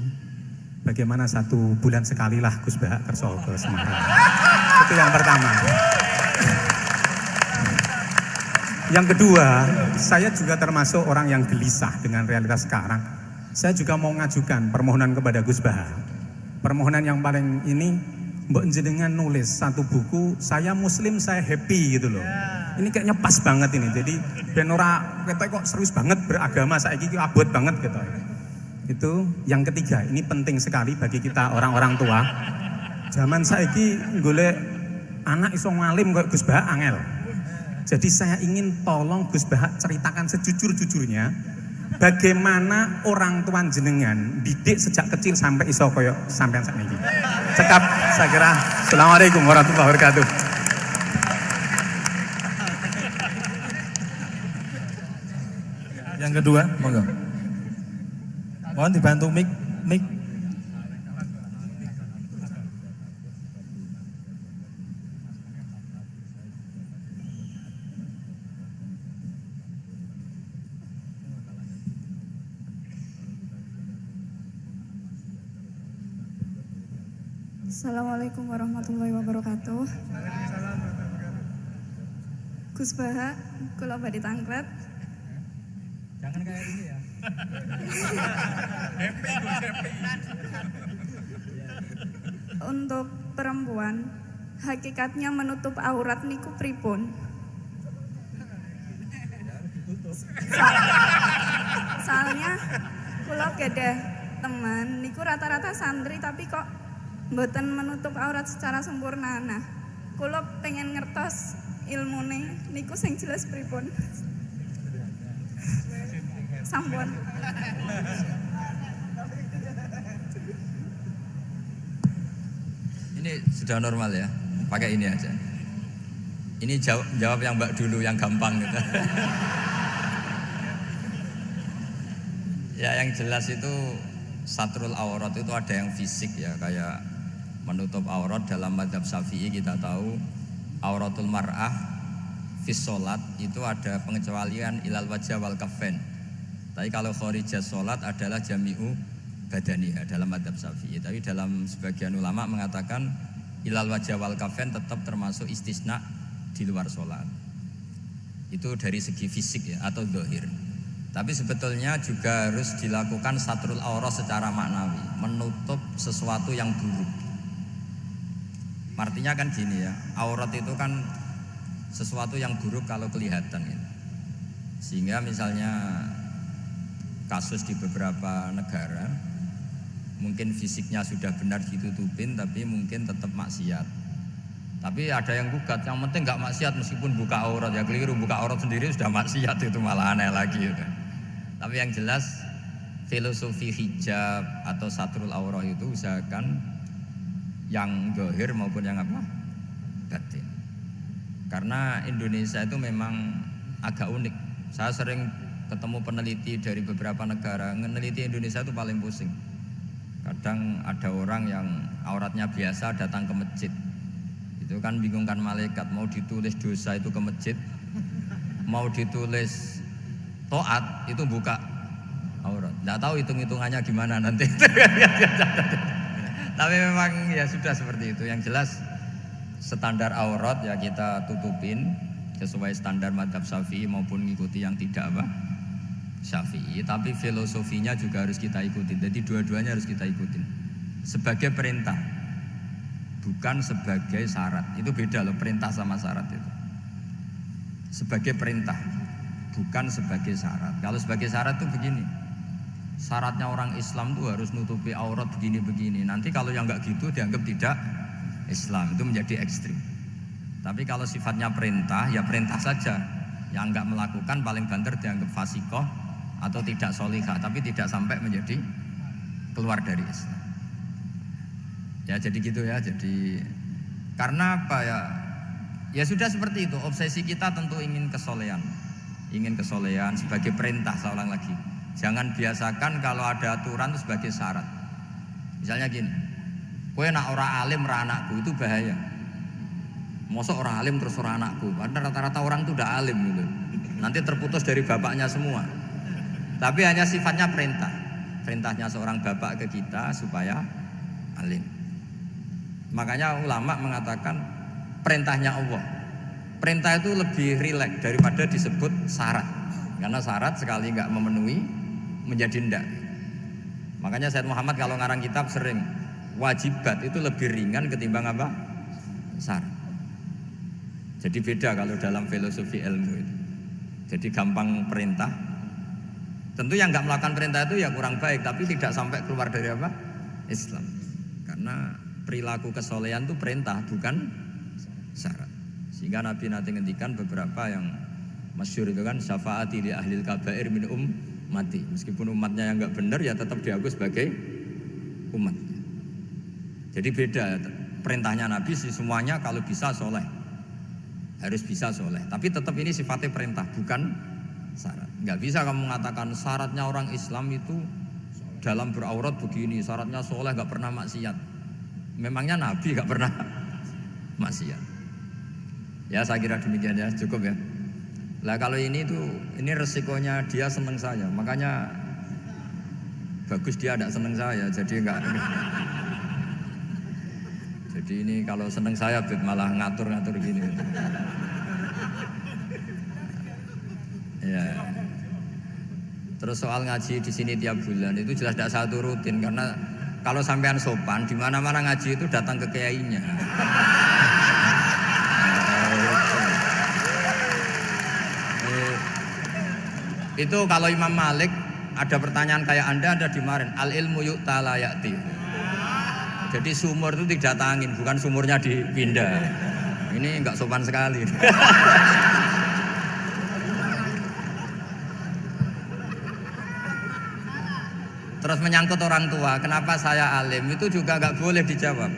bagaimana 1 bulan sekali lah Gus Baha kerso ke Semarang. Itu yang pertama. Yang kedua, saya juga termasuk orang yang gelisah dengan realitas sekarang. Saya juga mau ngajukan permohonan kepada Gus Baha. Permohonan yang paling ini, mbok jenengan nulis 1 buku, saya muslim, saya happy gitu loh. Ini kayaknya pas banget ini. Jadi ben ora ketok kok serius banget beragama, saiki abot banget gitu. Itu yang ketiga, ini penting sekali bagi kita orang-orang tua. Zaman saiki golek anak iso ngalim kok Gus Baha angel. Jadi saya ingin tolong Gus Baha ceritakan sejujur-jujurnya bagaimana orang tua jenengan didik sejak kecil sampai iso koyo sampean sakniki. Cekap saya kira. Assalamualaikum warahmatullahi wabarakatuh. Yang kedua, monggo. Mohon dibantu mic. Assalamualaikum warahmatullahi wabarakatuh. Gus Baha, kula badhe tangklet. Jangan kayak ini ya. Untuk perempuan, hakikatnya menutup aurat niku pripun? Soalnya kula gadah teman niku rata-rata santri tapi kok mboten menutup aurat secara sempurna. Nah, kula pengen ngertos ilmune niku sing jelas pripun. Sampun. Ini sudah normal ya, pakai ini aja. Ini jawab yang Mbak dulu yang gampang gitu. Ya yang jelas itu satrul aurat itu ada yang fisik ya, kayak menutup aurat dalam mazhab Syafi'i kita tahu auratul mar'ah fis sholat itu ada pengecualian ilal wajah wal kafen. Tapi kalau khorijah sholat adalah jami'u badaniha dalam mazhab Syafi'i. Tapi dalam sebagian ulama mengatakan ilal wajah wal kafen tetap termasuk istisna di luar sholat. Itu dari segi fisik ya atau zahir. Tapi sebetulnya juga harus dilakukan satrul aurat secara maknawi, menutup sesuatu yang buruk. Artinya kan gini ya, aurat itu kan sesuatu yang buruk kalau kelihatan ya. Sehingga misalnya kasus di beberapa negara mungkin fisiknya sudah benar ditutupin tapi mungkin tetap maksiat. Tapi ada yang gugat, yang penting nggak maksiat meskipun buka aurat, ya keliru, buka aurat sendiri sudah maksiat, itu malah aneh lagi gitu. Tapi yang jelas filosofi hijab atau satrul aurat itu usahakan yang zahir maupun yang apa? Batin. Karena Indonesia itu memang agak unik. Saya sering ketemu peneliti dari beberapa negara, meneliti Indonesia itu paling pusing. Kadang ada orang yang auratnya biasa datang ke masjid, itu kan bingungkan malaikat, mau ditulis dosa itu ke masjid, mau ditulis taat itu buka aurat. Nggak tahu hitung-hitungannya gimana nanti. Tapi memang ya sudah seperti itu. Yang jelas standar aurat ya kita tutupin sesuai standar mazhab Syafi'i maupun ngikuti yang tidak apa Syafi'i. Tapi filosofinya juga harus kita ikutin. Jadi dua-duanya harus kita ikutin sebagai perintah, bukan sebagai syarat. Itu beda loh, perintah sama syarat itu. Sebagai perintah, bukan sebagai syarat. Kalau sebagai syarat itu begini, syaratnya orang Islam tuh harus nutupi aurat begini-begini. Nanti kalau yang nggak gitu dianggap tidak Islam, itu menjadi ekstrim. Tapi kalau sifatnya perintah, ya perintah saja. Yang nggak melakukan paling banter dianggap fasikoh atau tidak solihah, tapi tidak sampai menjadi keluar dari Islam. Ya jadi gitu ya. Jadi karena apa ya? Ya sudah seperti itu. Obsesi kita tentu ingin kesolehan, sebagai perintah. Saya ulang lagi. Jangan biasakan kalau ada aturan itu sebagai syarat. Misalnya gini, kowe nak ora alim ra anakku, itu bahaya. Mosok orang alim terus orang anakku, karena rata-rata orang itu udah alim gitu. Nanti terputus dari bapaknya semua. Tapi hanya sifatnya perintah. Perintahnya seorang bapak ke kita supaya alim. Makanya ulama mengatakan perintahnya Allah. Perintah itu lebih rileks daripada disebut syarat. Karena syarat sekali nggak memenuhi menjadi ndak. Makanya Said Muhammad kalau ngarang kitab sering wajibat itu lebih ringan ketimbang apa? Syarat. Jadi beda kalau dalam filosofi ilmu itu. Jadi gampang perintah. Tentu yang nggak melakukan perintah itu ya kurang baik, tapi tidak sampai keluar dari apa? Islam. Karena perilaku kesolehan itu perintah, bukan syarat. Sehingga Nabi nanti ngendikan beberapa yang masyhur itu kan, syafaati li ahlil kabair min ummati. Meskipun umatnya yang nggak benar ya tetap dianggap sebagai umat. Jadi beda. Perintahnya Nabi sih semuanya kalau bisa soleh. Harus bisa soleh, tapi tetap ini sifatnya perintah, bukan syarat. Nggak bisa kamu mengatakan syaratnya orang Islam itu dalam beraurat begini, syaratnya soleh nggak pernah maksiat. Memangnya Nabi nggak pernah maksiat? Ya saya kira demikian ya, cukup ya. Lah kalau ini resikonya dia seneng saya, makanya bagus dia tidak seneng saya, jadi enggak. Jadi ini kalau seneng saya malah ngatur-ngatur gini. Ya. Terus soal ngaji di sini tiap bulan itu jelas tidak satu rutin, karena kalau sampean sopan di mana-mana ngaji itu datang ke kiainya. Itu kalau Imam Malik ada pertanyaan kayak Anda dimarahin. Al ilmu yu'ta la ya'ti. Jadi sumur itu didatangin, bukan sumurnya dipindah. Ini enggak sopan sekali. Terus menyangkut orang tua, kenapa saya alim? Itu juga enggak boleh dijawab.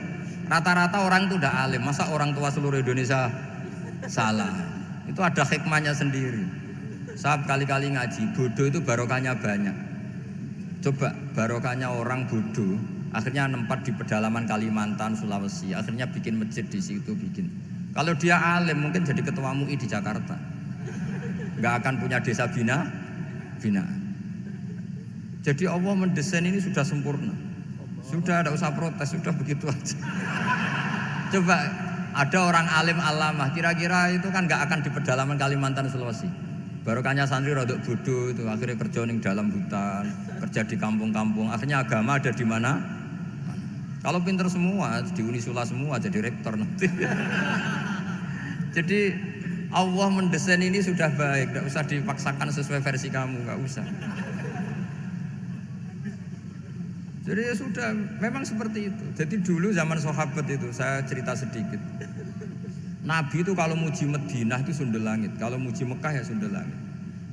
Rata-rata orang itu udah alim, masa orang tua seluruh Indonesia salah? Itu ada hikmahnya sendiri. Saya kali-kali ngaji, bodoh itu barokahnya banyak. Coba barokahnya orang bodoh, akhirnya nempat di pedalaman Kalimantan, Sulawesi, akhirnya bikin masjid di situ bikin. Kalau dia alim mungkin jadi ketua MUI di Jakarta, nggak akan punya desa binaan. Jadi Allah mendesain ini sudah sempurna, sudah tidak usah protes, sudah begitu aja. Coba ada orang alim alamah, kira-kira itu kan nggak akan di pedalaman Kalimantan, Sulawesi. Barokahnya santri rodok bodoh itu akhirnya kerja di dalam hutan, kerja di kampung-kampung, akhirnya agama ada di mana? Kalau pinter semua, di Unisula semua jadi rektor nanti. Jadi Allah mendesain ini sudah baik, tidak usah dipaksakan sesuai versi kamu, nggak usah. Jadi ya sudah, memang seperti itu. Jadi dulu zaman sahabat itu, saya cerita sedikit. Nabi itu kalau muji Madinah itu sundel langit, kalau muji Mekah ya sundel langit.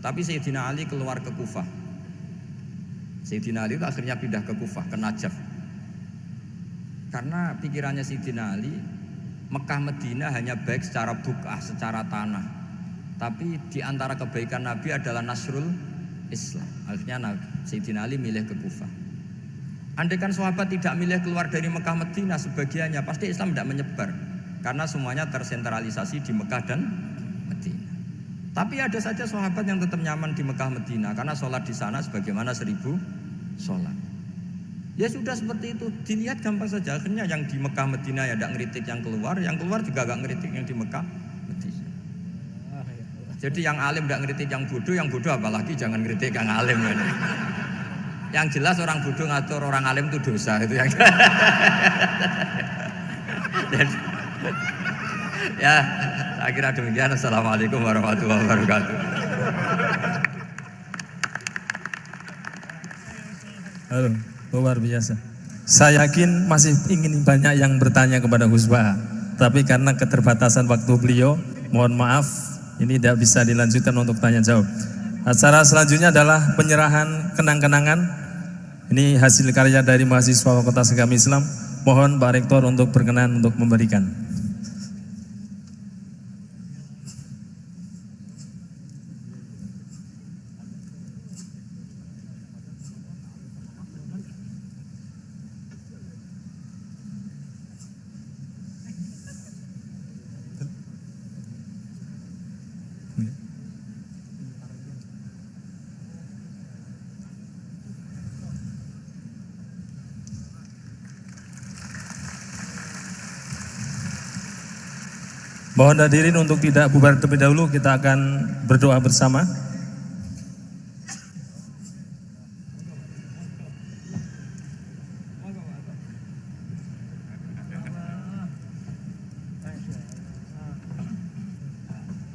Tapi Sayyidina Ali keluar ke Kufah. Sayyidina Ali itu akhirnya pindah ke Kufah, ke Najaf. Karena pikirannya Sayyidina Ali, Mekah Madinah hanya baik secara bukah, secara tanah. Tapi di antara kebaikan Nabi adalah nasrul Islam. Akhirnya Sayyidina Ali milih ke Kufah. Andai kan sahabat tidak milih keluar dari Mekah Madinah sebagiannya, pasti Islam tidak menyebar. Karena semuanya tersentralisasi di Mekah dan Madinah. Tapi ada saja sahabat yang tetap nyaman di Mekah Medina karena sholat di sana sebagaimana 1000 sholat. Ya sudah seperti itu, dilihat gampang saja. Akhirnya yang di Mekah Medina ya tidak ngeritik yang keluar juga gak ngeritik yang di Mekah Medina. Jadi yang alim tidak ngeritik yang bodoh apalagi jangan ngeritik yang alim. Yang jelas orang bodoh ngatur orang alim itu dosa itu yang. Ya, saya kira demikian. Assalamualaikum warahmatullahi wabarakatuh. Halo, luar biasa. Saya yakin masih ingin banyak yang bertanya kepada Gus Baha, tapi karena keterbatasan waktu beliau, mohon maaf, ini tidak bisa dilanjutkan untuk tanya jawab. Acara selanjutnya adalah penyerahan kenang-kenangan. Ini hasil karya dari mahasiswa Fakultas Agama Islam. Mohon Pak Rektor untuk berkenan untuk memberikan. Mohon hadirin untuk tidak bubar terlebih dahulu, kita akan berdoa bersama.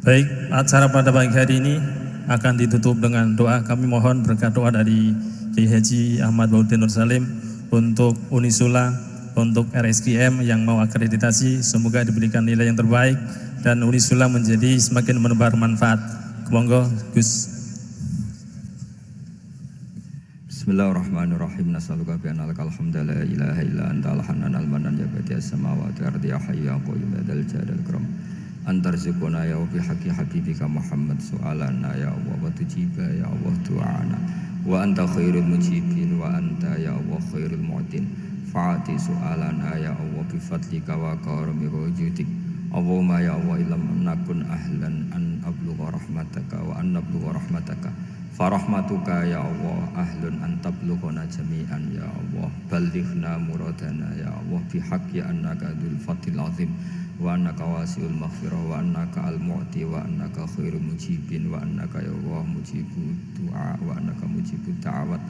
Baik, acara pada pagi hari ini akan ditutup dengan doa. Kami mohon berkat doa dari Kiai Haji Ahmad Bauddin Nur Salim untuk Unisula, untuk RSKM yang mau akreditasi, semoga diberikan nilai yang terbaik dan Unisula menjadi semakin menebar manfaat. Monggo Gus. Bismillahirrahmanirrahim. Nasalluka bi anna lakal hamda la ilaha illa anta al-hanan al-manan ya badi'as samawati wal ardi ya hayyu ya qayyum ya dzal jalali wal ikram. Antarzuquna ya bi haqqi habibika Muhammad su'alana ya Allah wa tujiba ya Allah du'ana wa anta khairul mujibin wa anta ya Allah khairul mu'tin. Fa'ati su'alana ya Allah bifadlika wa karami wujudika. Allahumma ya Allah ilam nakun ahlan an ablugha rahmataka wa an nablugha rahmataka. Farahmatuka ya Allah ahlun an tablughana jami'an ya Allah. Ballighna muradana ya Allah bihaqqi annaka dzul fadlil azim wa annaka wasi'ul maghfirah wa annaka al-mu'ti wa annaka khairul mujibin wa annaka ya Allah mujibud du'a wa annaka mujibud da'awat.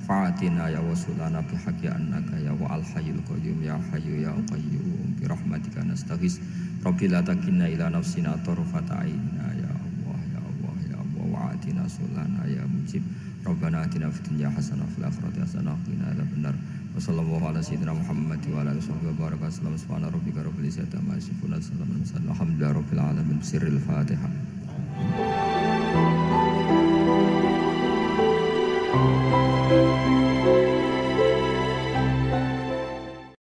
Fa'atina ya wasulana bihaqqi annaka ya wa al-hayyul qayyum ya hayyu ya qayyum bi rahmatika nastaghis. Rabbi la takilna ila nafsina tarfata aina ya Allah ya Allah ya Allah wa'atina sulana ya mujib. Rabbana atina fid dunya hasanah fil akhirati hasanah wa qina adzabannar. Wa sallallahu ala sayyidina Muhammad wa ala alihi wa baraka sallam subhana rabbika rabbil izzati amma yasifun wa salamun alhamdulillahi rabbil alamin. Sirril Fatihah.